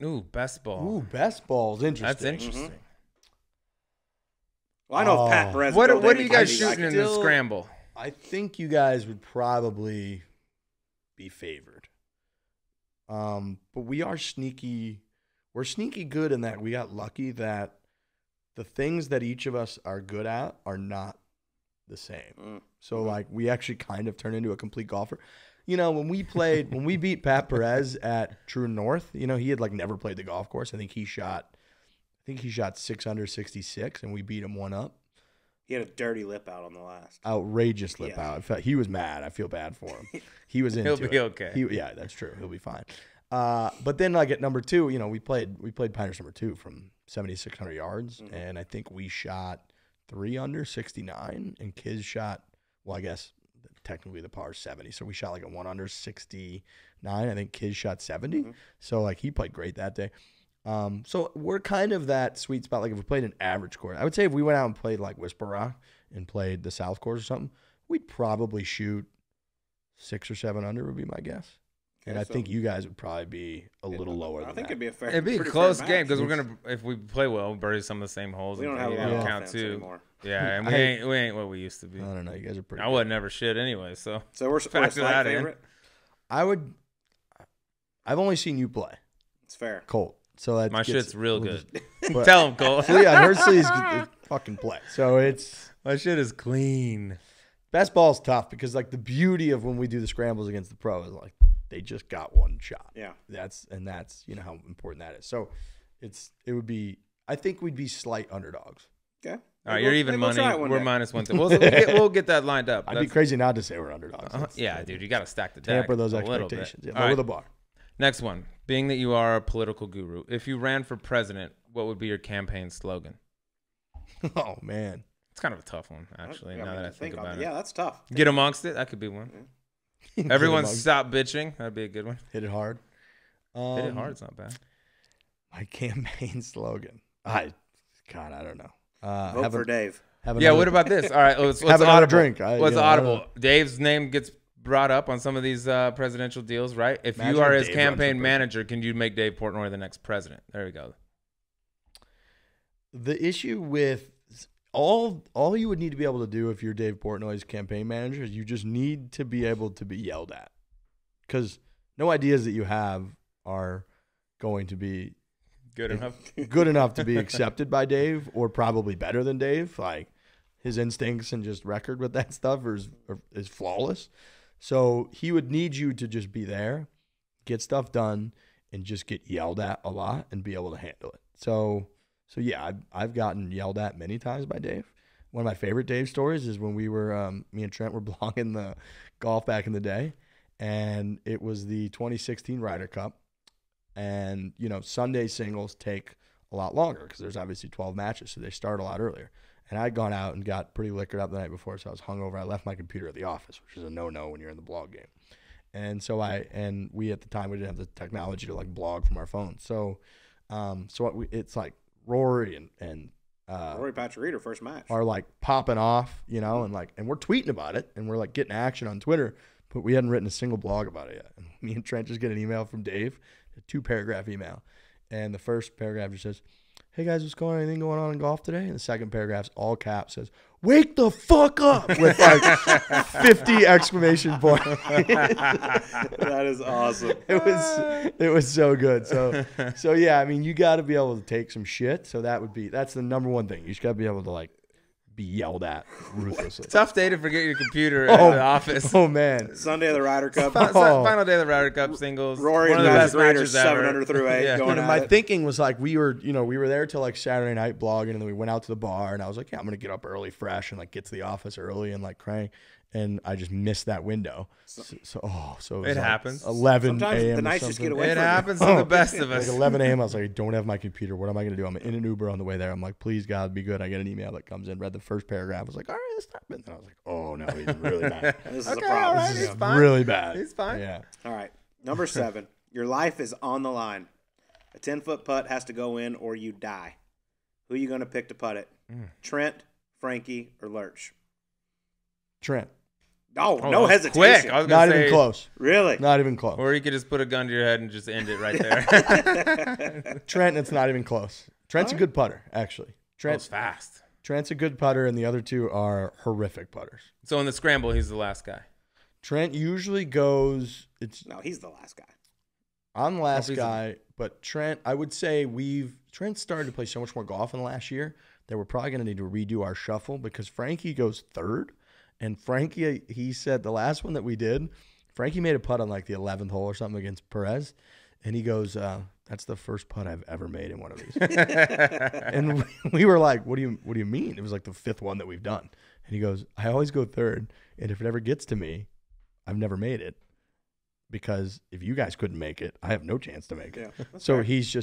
Ooh, best ball. Ooh, best ball's interesting. That's interesting. Well, I know if Pat Perez. What are you guys shooting in the scramble? I think you guys would probably be favored. But we are sneaky. We're sneaky good in that we got lucky that the things that each of us are good at are not the same. So like we actually kind of turned into a complete golfer. You know, when we beat Pat Perez at True North, you know, he had like never played the golf course. I think he shot 6 under 66 and we beat him 1 up. He had a dirty lip out on the last. Outrageous lip out. In fact, he was mad. I feel bad for him. He was into it. He'll be okay. Yeah, that's true. He'll be fine. But then like at number 2, you know, we played Pinehurst number 2 from 7,600 yards, and I think we shot 3 under 69, and Kiz shot, well, I guess technically the par is 70, so we shot like a 1 under 69. I think Kiz shot 70, so like he played great that day. So we're kind of that sweet spot. Like if we played an average course, I would say if we went out and played like Whisper Rock and played the South Course or something, we'd probably shoot 6 or 7 under would be my guess. And I think you guys would probably be a little lower than that. I think it'd be a fair. It'd be a close game because we're gonna, if we play well, we'll bury some of the same holes. We don't have a lot of offense anymore. Yeah, and we ain't what we used to be. I don't know. You guys are pretty. I wasn't never shit anyway, so we're factor that in. I've only seen you play. It's fair. Colt. So that my shit's real good. But, tell him, Colt. So yeah, Hursley's fucking play. So it's my shit is clean. Best ball's tough because like the beauty of when we do the scrambles against the pro is like they just got 1 shot. Yeah. That's you know how important that is. So it would be, I think we'd be slight underdogs. Okay. All right, you're even money. We're -1. We'll get that lined up. I'd be crazy not to say we're underdogs. Yeah, dude, you got to stack the deck. Temper those expectations. Yeah, lower the bar. Next one. Being that you are a political guru, if you ran for president, what would be your campaign slogan? Oh, man. It's kind of a tough one, actually, now that I think about it. Yeah, that's tough. Get amongst it. That could be one. Yeah. Everyone stop bitching. That'd be a good one. Hit it hard. Hit it hard. It's not bad. My campaign slogan. I don't know. Vote for Dave. Yeah, what about this? All right, let's have another drink. What's audible? Dave's name gets brought up on some of these presidential deals, right? If you are his campaign manager, can you make Dave Portnoy the next president? There we go. The issue with all you would need to be able to do if you're Dave Portnoy's campaign manager is you just need to be able to be yelled at, because no ideas that you have are going to be Good enough to be accepted by Dave, or probably better than Dave. Like, his instincts and just record with that stuff is flawless. So he would need you to just be there, get stuff done, and just get yelled at a lot and be able to handle it. So yeah, I've gotten yelled at many times by Dave. One of my favorite Dave stories is when we were, me and Trent were blogging the golf back in the day, and it was the 2016 Ryder Cup. And, you know, Sunday singles take a lot longer because there's obviously 12 matches, so they start a lot earlier. And I'd gone out and got pretty liquored up the night before, so I was hungover. I left my computer at the office, which is a no-no when you're in the blog game. And so we at the time, we didn't have the technology to like blog from our phones. So it's like Rory and Rory Patrick, first match, are like popping off, you know, and we're tweeting about it, and we're like getting action on Twitter, but we hadn't written a single blog about it yet. And me and Trent just get an email from Dave, a 2-paragraph email, and the first paragraph just says, "Hey guys, what's going on? Anything going on in golf today?" And the second paragraph's all caps, says, "Wake the fuck up!" with like 50 exclamation points. That is awesome. It was so good. So yeah, I mean, you got to be able to take some shit. So that's the number one thing. You just got to be able to like be yelled at ruthlessly. Tough day to forget your computer at the office. Oh man, Sunday of the Ryder Cup. Final day of the Ryder Cup singles. Rory one and of the best matches 7 ever. under through 8. Yeah. Going my at it. thinking was like we were there till like Saturday night blogging, and then we went out to the bar, and I was like, yeah, I'm gonna get up early, fresh, and like get to the office early and like crank. And I just missed that window. So it happens. 11 Sometimes a.m. the or nights just something. get away It from you. happens to the best of us. Like 11 a.m. I was like, I don't have my computer. What am I going to do? I'm in an Uber on the way there. I'm like, please, God, be good. I get an email that comes in, read the first paragraph. I was like, all right, let's stop it. And I was like, oh, no, he's really bad. This is Okay, a problem. all right, This he's is fine. Really bad. He's fine. Yeah. All right. Number 7. Your life is on the line. A 10-foot putt has to go in or you die. Who are you going to pick to putt it? Trent, Frankie, or Lurch? Trent. Oh, Oh, no that was hesitation. quick. I was Not gonna even say, close. Really? Not even close. Or you could just put a gun to your head and just end it right there. Trent, it's not even close. Trent's a good putter, actually. Trent's fast. Trent's a good putter, and the other two are horrific putters. So in the scramble, he's the last guy. Trent usually goes. No, he's the last guy. I'm the last he's- guy, but Trent, I would say Trent started to play so much more golf in the last year that we're probably going to need to redo our shuffle because Frankie goes third. And Frankie, he said the last one that we did, Frankie made a putt on like the 11th hole or something against Perez. And he goes, that's the first putt I've ever made in one of these. And we were like, what do you mean? It was like the 5th one that we've done. And he goes, I always go third. And if it ever gets to me, I've never made it. Because if you guys couldn't make it, I have no chance to make it. Yeah, so he's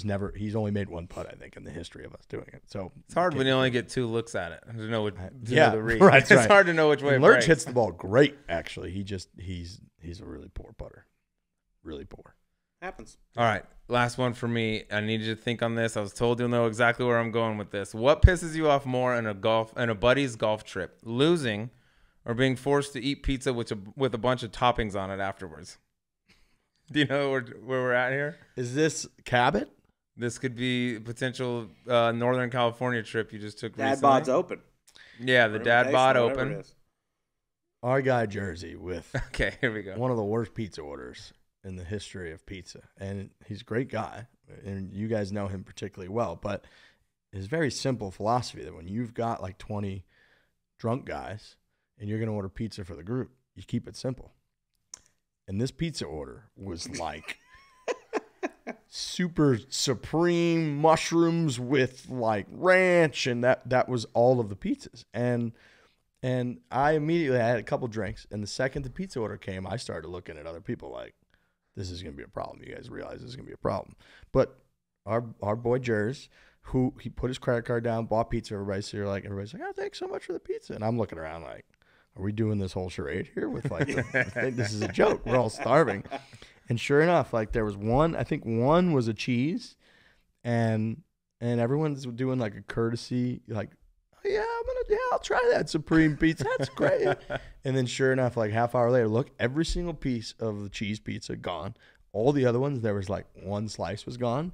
only made one putt, I think, in the history of us doing it. So It's hard when you only get 2 looks at it to know know the read. right, It's right. hard to know which way it Lurch breaks. hits the ball great, actually. He's a really poor putter. Really poor. Happens. All right, last one for me. I need you to think on this. I was told you'll know exactly where I'm going with this. What pisses you off more in a buddy's golf trip? Losing or being forced to eat pizza with a bunch of toppings on it afterwards? Do you know where we're at here? Is this Cabot? This could be a potential Northern California trip you just took Dad recently. bod's open. Yeah, the dad bod Whatever it open. is. Our guy Jersey with Okay, here we go. one of the worst pizza orders in the history of pizza. And he's a great guy, and you guys know him particularly well. But his very simple philosophy that when you've got like 20 drunk guys and you're going to order pizza for the group, you keep it simple. And this pizza order was like super supreme mushrooms with like ranch, and that was all of the pizzas. And I immediately had a couple drinks, and the second the pizza order came, I started looking at other people like, this is going to be a problem. You guys realize this is going to be a problem. But our boy Jers, who he put his credit card down, bought pizza for everybody. So everybody's like, oh, thanks so much for the pizza. And I'm looking around like, are we doing this whole charade here with like, I think this is a joke. We're all starving. And sure enough, like there was one, I think one was a cheese, and everyone's doing like a courtesy, like, oh, yeah, I'll try that supreme pizza. That's great. And then sure enough, like half hour later, look, every single piece of the cheese pizza gone. All the other ones, there was like one slice was gone.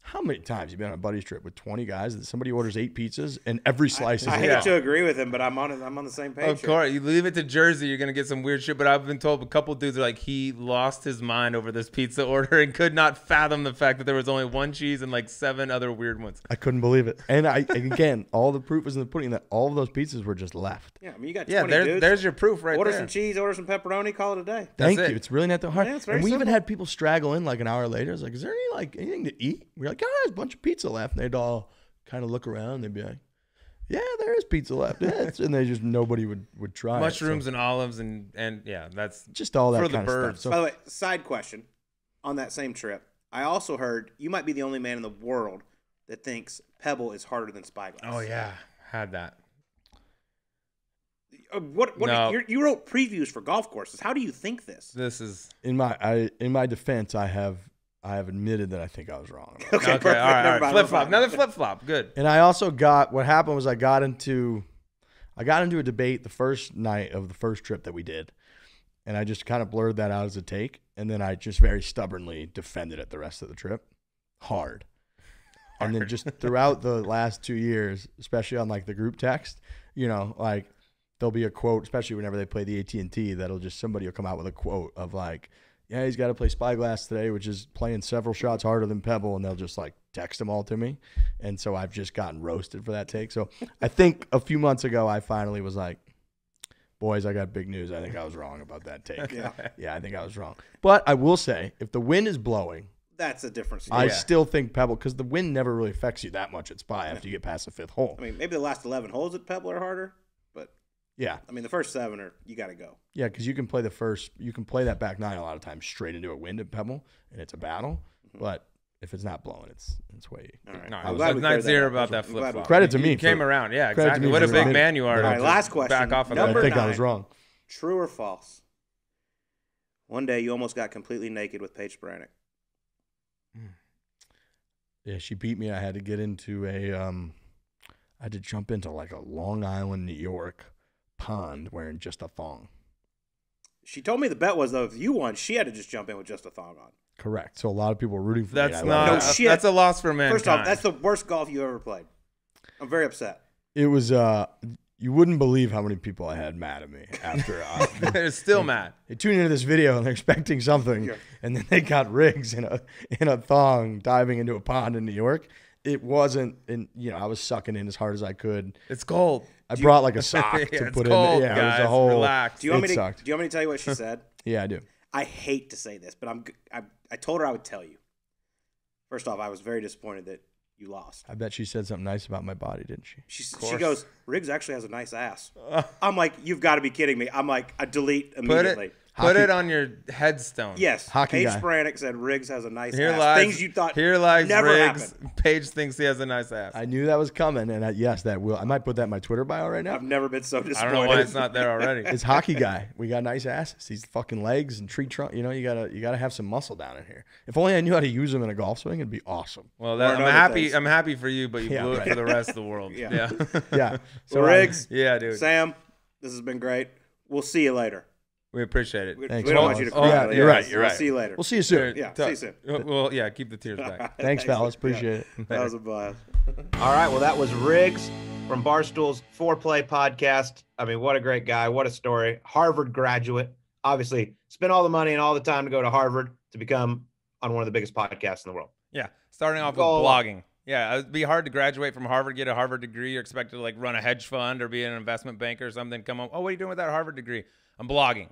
How many times you been on a buddy's trip with 20 guys that somebody orders 8 pizzas and every slice I is hate to agree with him, but I'm on the same page. Of course, you leave it to Jersey, you're gonna get some weird shit. But I've been told a couple dudes are like, he lost his mind over this pizza order and could not fathom the fact that there was only 1 cheese and like 7 other weird ones. I couldn't believe it. And again, all the proof is in the pudding that all of those pizzas were just left. Yeah, I mean, you got 20 dudes. There's your proof right order there. some cheese, order some pepperoni, call it a day. Thank That's you. it. It's really not that hard. Yeah, it's very and we even simple. had people straggle in like an hour later. It's like, is there anything to eat? We're like, oh, there's a bunch of pizza left. And they'd all kind of look around. They'd be like, yeah, there is pizza left. Yeah, and they just nobody would try Mushrooms it. and olives and yeah, that's Just all that for the kind of birds. stuff. By So the way, side question. On that same trip, I also heard you might be the only man in the world that thinks Pebble is harder than Spyglass. oh yeah, had that. What No. you wrote previews for golf courses. How do you think this? This is in my defense, I have admitted that I think I was wrong. About it. Okay, perfect. all right. Never mind, Flip flop, never mind. another flip flop. Good. And I also what happened was I got into a debate the first night of the first trip that we did. And I just kind of blurred that out as a take. And then I just very stubbornly defended it the rest of the trip. Hard. And then just throughout the last 2 years, especially on like the group text, like there'll be a quote, especially whenever they play the AT&T, somebody will come out with a quote of like, yeah, he's got to play Spyglass today, which is playing several shots harder than Pebble, and they'll just like text them all to me. And so I've just gotten roasted for that take. So I think a few months ago, I finally was like, boys, I got big news. I think I was wrong about that take. Yeah, I think I was wrong. But I will say, if the wind is blowing, That's a different story. I still think Pebble, because the wind never really affects you that much at Spy after you get past the 5th hole. I mean, maybe the last 11 holes at Pebble are harder, but Yeah. I mean, the first 7 you got to go. Yeah, because you can play that back 9 a lot of times straight into a wind at Pebble, and it's a battle. But if it's not blowing, it's way. All right. No, I'm I was glad we not cleared zero that up. about that I'm flip glad we- flop. Credit to me You came for- around. Yeah, credit to exactly. me What for a big admitting- man you are. All right, to last question. Back off of Number I think I 9. was wrong. True or false? One day you almost got completely naked with Paige Spiranac. Yeah, she beat me. I had to get into I had to jump into like a Long Island, New York pond wearing just a thong. She told me the bet was, though, if you won, she had to just jump in with just a thong on. Correct. So a lot of people were rooting for That's me. I not. love No that. shit. That's a loss for mankind. First off, that's the worst golf you ever played. I'm very upset. It was you wouldn't believe how many people I had mad at me after They're still mad. they tuned into this video and they're expecting something, and then they got Riggs in a thong diving into a pond in New York. It wasn't, and I was sucking in as hard as I could. It's cold. I brought like a sock Yeah, to it's put cold, in. Yeah, guys. it was a whole. Relax. Do you want It me to? sucked. Do you want me to tell you what she said? Yeah, I do. I hate to say this, but I told her I would tell you. First off, I was very disappointed that you lost. I bet she said something nice about my body, didn't she? She goes, Riggs actually has a nice ass. I'm like, you've got to be kidding me. I'm like, I delete Put immediately. Put it on your headstone. Yes, Hockey Paige guy. Spiranac said Riggs has a nice Here ass. lies. Things you thought Here lies never Riggs. happened. Paige thinks he has a nice ass. I knew that was coming, and yes, that will. I might put that in my Twitter bio right now. I've never been so I disappointed. don't know why it's not there already. It's hockey guy. We got nice asses. These fucking legs and tree trunk. You gotta have some muscle down in here. If only I knew how to use them in a golf swing, it'd be awesome. Well, Or I'm other happy. things. I'm happy for you, but you Yeah, blew it right. for the rest of the world. Yeah. Yeah. Yeah. So Riggs, Yeah, dude. Sam, this has been great. We'll see you later. We appreciate it. We Thanks, don't want fellas. you to Oh, cry. yeah, later. you're right. You're We'll right. see you later. We'll see you soon. Yeah, see you soon. Well, yeah, keep the tears back. Thanks, fellas. Appreciate it. That was a blast. All right. Well, that was Riggs from Barstool's ForePlay podcast. I mean, what a great guy. What a story. Harvard graduate. Obviously, spent all the money and all the time to go to Harvard to become on one of the biggest podcasts in the world. Yeah, starting off with Go. blogging. Yeah, it'd be hard to graduate from Harvard, get a Harvard degree. You're expected to like run a hedge fund or be an investment banker or something. Come home. Oh, what are you doing with that Harvard degree? I'm blogging.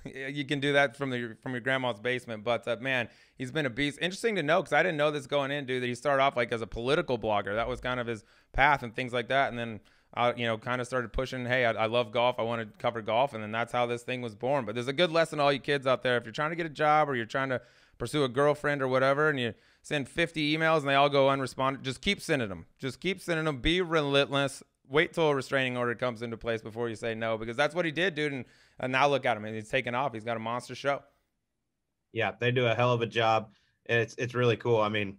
You can do that from your grandma's basement. But man, he's been a beast. Interesting to know because I didn't know this going in, dude. That he started off like as a political blogger. That was kind of his path and things like that. And then kind of started pushing. Hey, I love golf. I want to cover golf, and then that's how this thing was born. But there's a good lesson to all you kids out there. If you're trying to get a job or you're trying to pursue a girlfriend or whatever, and you send 50 emails and they all go unresponded, just keep sending them. Just keep sending them. Be relentless. Wait till a restraining order comes into place before you say no, because that's what he did, dude. And now look at him. He's taken off. He's got a monster show. Yeah, they do a hell of a job. And it's really cool. I mean,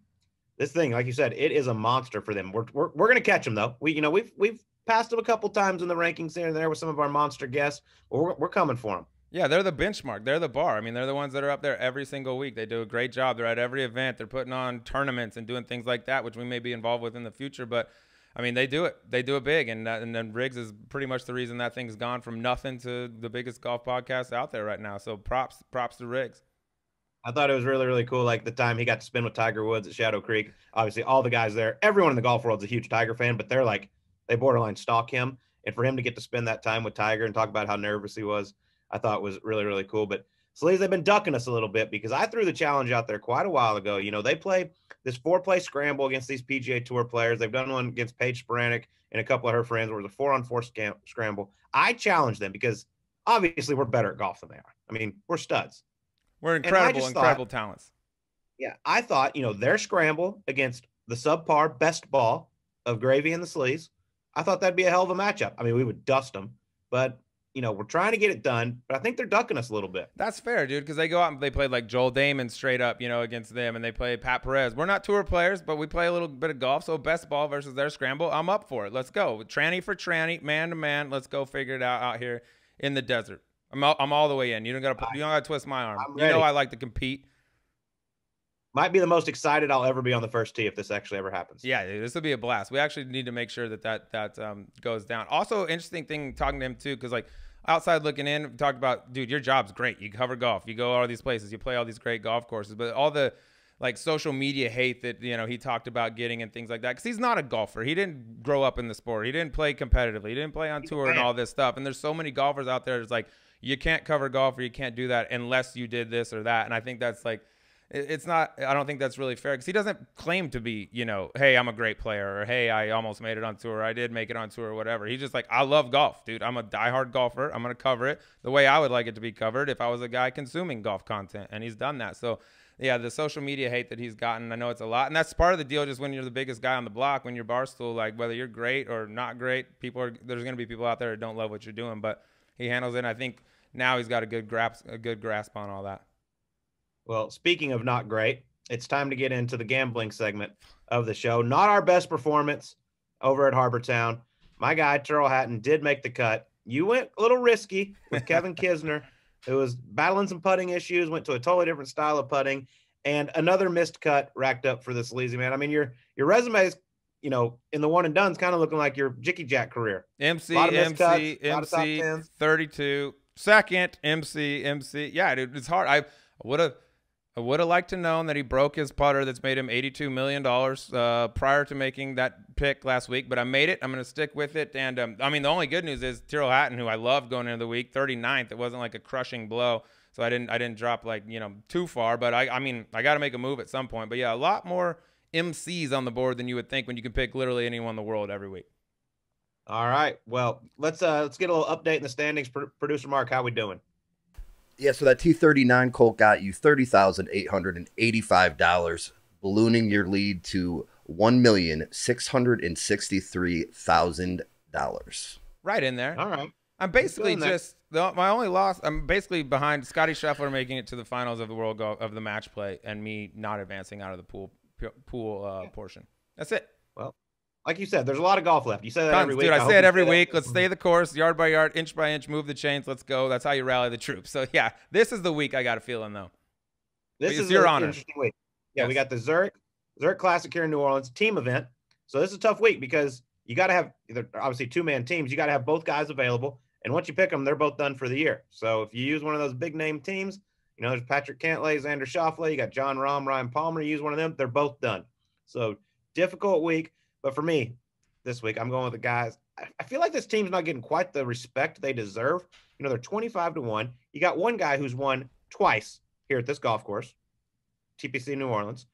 this thing, like you said, it is a monster for them. We're gonna catch them though. We've passed them a couple times in the rankings here and there with some of our monster guests. But we're coming for them. Yeah, they're the benchmark. They're the bar. I mean, they're the ones that are up there every single week. They do a great job. They're at every event. They're putting on tournaments and doing things like that, which we may be involved with in the future. But, I mean, they do it. They do it big. And then Riggs is pretty much the reason that thing's gone from nothing to the biggest golf podcast out there right now. So props to Riggs. I thought it was really, really cool. Like the time he got to spin with Tiger Woods at Shadow Creek. Obviously, all the guys there, everyone in the golf world is a huge Tiger fan, but they borderline stalk him. And for him to get to spend that time with Tiger and talk about how nervous he was, I thought was really, really cool. But Sleaze, they've been ducking us a little bit because I threw the challenge out there quite a while ago. You know, they play this ForePlay scramble against these PGA Tour players. They've done one against Paige Sporanic and a couple of her friends where it was a 4-on-4 scramble. I challenged them because obviously we're better at golf than they are. I mean, we're studs. We're incredible talents. Yeah, I thought, you know, their scramble against the subpar best ball of Gravy and the Sleaze, I thought that'd be a hell of a matchup. I mean, we would dust them, but you know, we're trying to get it done, but I think they're ducking us a little bit. That's fair, dude, because they go out and they play like Joel Damon straight up, you know, against them, and they play Pat Perez. We're not tour players, but we play a little bit of golf, so best ball versus their scramble, I'm up for it. Let's go. Tranny for tranny, man to man. Let's go figure it out here in the desert. I'm all the way in. You don't got to twist my arm. You know I like to compete. Might be the most excited I'll ever be on the first tee if this actually ever happens. Yeah, dude, this will be a blast. We actually need to make sure that goes down. Also, interesting thing talking to him too, because like outside looking in, we talked about, dude, your job's great. You cover golf. You go all these places. You play all these great golf courses. But all the like social media hate that, you know, he talked about getting and things like that, because he's not a golfer. He didn't grow up in the sport. He didn't play competitively. He didn't play on tour and all this stuff. And there's so many golfers out there that's like, you can't cover golf or you can't do that unless you did this or that. And I think that's like, it's not, I don't think that's really fair, because he doesn't claim to be, you know, hey, I'm a great player, or hey, I almost made it on tour, I did make it on tour, or whatever. He's just like, I love golf, dude. I'm a diehard golfer. I'm going to cover it the way I would like it to be covered if I was a guy consuming golf content, and he's done that. So, yeah, the social media hate that he's gotten, I know it's a lot, and that's part of the deal. Just when you're the biggest guy on the block, when you're Barstool, like whether you're great or not great, there's going to be people out there that don't love what you're doing, but he handles it. And I think now he's got a good grasp on all that. Well, speaking of not great, it's time to get into the gambling segment of the show. Not our best performance over at Harbortown. My guy, Turl Hatton, did make the cut. You went a little risky with Kevin Kisner, who was battling some putting issues, went to a totally different style of putting, and another missed cut racked up for this Sleazy man. I mean, your resume is, you know, in the one and done's kind of looking like your Jicky Jack career. MC, 32, second, MC. Yeah, dude, it's hard. I would have liked to known that he broke his putter that's made him $82 million prior to making that pick last week, but I made it. I'm going to stick with it. And, I mean, the only good news is Tyrrell Hatton, who I love going into the week, 39th. It wasn't like a crushing blow, so I didn't drop, like, you know, too far. But, I mean, I got to make a move at some point. But, yeah, a lot more MCs on the board than you would think when you can pick literally anyone in the world every week. All right. Well, let's get a little update in the standings. Producer Mark, how we doing? Yeah, so that T39 Colt got you $30,885, ballooning your lead to $1,663,000. Right in there. All right. I'm basically my only loss. I'm basically behind Scotty Scheffler making it to the finals of the World Golf of the match play, and me not advancing out of the pool portion. That's it. Well, like you said, there's a lot of golf left. You say that every week. Dude, I say it every week. Let's stay the course, yard by yard, inch by inch, move the chains. Let's go. That's how you rally the troops. So, yeah, this is the week I got a feeling, though. This is your honor. Interesting week. Yeah, yes. We got the Zurich Classic here in New Orleans, team event. So this is a tough week because you got to have obviously two-man teams. You got to have both guys available. And once you pick them, they're both done for the year. So if you use one of those big-name teams, you know, there's Patrick Cantlay, Xander Schauffele, you got John Rahm, Ryan Palmer. You use one of them, they're both done. So difficult week. But for me, this week, I'm going with the guys. I feel like this team's not getting quite the respect they deserve. You know, they're 25-1. You got one guy who's won twice here at this golf course, TPC New Orleans.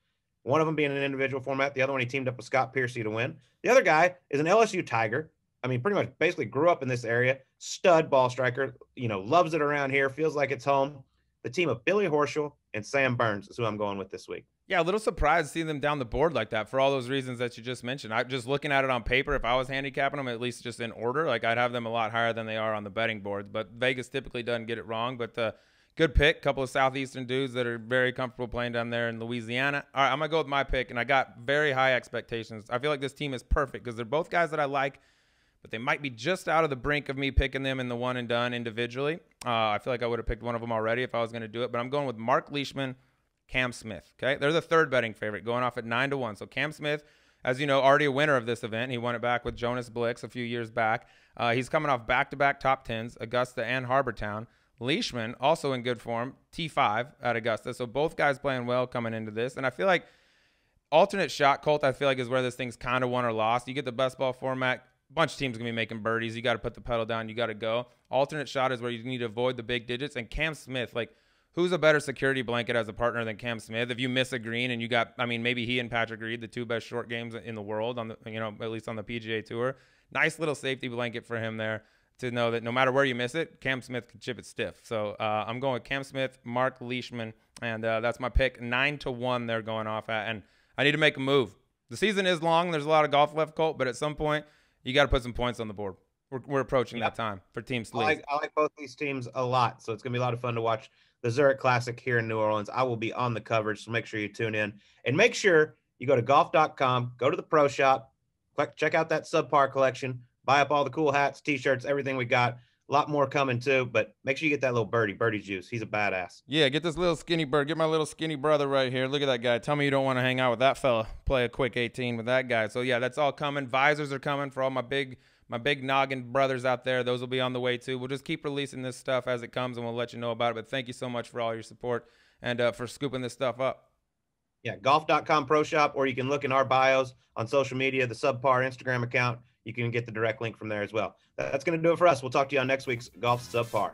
One of them being an individual format. The other one, he teamed up with Scott Piercy to win. The other guy is an LSU Tiger. I mean, pretty much basically grew up in this area. Stud ball striker. You know, loves it around here. Feels like it's home. The team of Billy Horschel and Sam Burns is who I'm going with this week. Yeah, a little surprised seeing them down the board like that for all those reasons that you just mentioned. I'm just looking at it on paper. If I was handicapping them, at least just in order, like I'd have them a lot higher than they are on the betting boards. But Vegas typically doesn't get it wrong. But good pick. Couple of Southeastern dudes that are very comfortable playing down there in Louisiana. All right, I'm going to go with my pick, and I got very high expectations. I feel like this team is perfect because they're both guys that I like, but they might be just out of the brink of me picking them in the one and done individually. I feel like I would have picked one of them already if I was going to do it, but I'm going with Mark Leishman, Cam Smith. Okay, they're the third betting favorite, going off at 9-1. So Cam Smith, as you know, already a winner of this event. He won it back with Jonas Blix a few years back. He's coming off back-to-back top 10s, Augusta and Harbortown. Leishman, also in good form, T5 at Augusta. So both guys playing well coming into this. And I feel like alternate shot, Colt, I feel like is where this thing's kind of won or lost. You get the best ball format, a bunch of teams going to be making birdies. You got to put the pedal down. You got to go. Alternate shot is where you need to avoid the big digits. And Cam Smith, like, who's a better security blanket as a partner than Cam Smith? If you miss a green and you got, I mean, maybe he and Patrick Reed, the two best short games in the world on the, you know, at least on the PGA Tour. Nice little safety blanket for him there to know that no matter where you miss it, Cam Smith can chip it stiff. So I'm going with Cam Smith, Mark Leishman, and that's my pick. 9-1 they're going off at, and I need to make a move. The season is long. There's a lot of golf left, Colt, but at some point you got to put some points on the board. We're approaching that time for Team Sleaze. I like both these teams a lot, so it's going to be a lot of fun to watch the Zurich Classic here in New Orleans. I will be on the coverage, so make sure you tune in. And make sure you go to Golf.com, go to the Pro Shop, check out that Subpar collection, buy up all the cool hats, T-shirts, everything we got. A lot more coming too, but make sure you get that little birdie juice. He's a badass. Yeah, get this little skinny bird. Get my little skinny brother right here. Look at that guy. Tell me you don't want to hang out with that fella. Play a quick 18 with that guy. So yeah, that's all coming. Visors are coming for all my big noggin brothers out there. Those will be on the way too. We'll just keep releasing this stuff as it comes, and we'll let you know about it. But thank you so much for all your support and for scooping this stuff up. Yeah, golf.com Pro Shop, or you can look in our bios on social media, the Subpar Instagram account. You can get the direct link from there as well. That's going to do it for us. We'll talk to you on next week's Golf Subpar.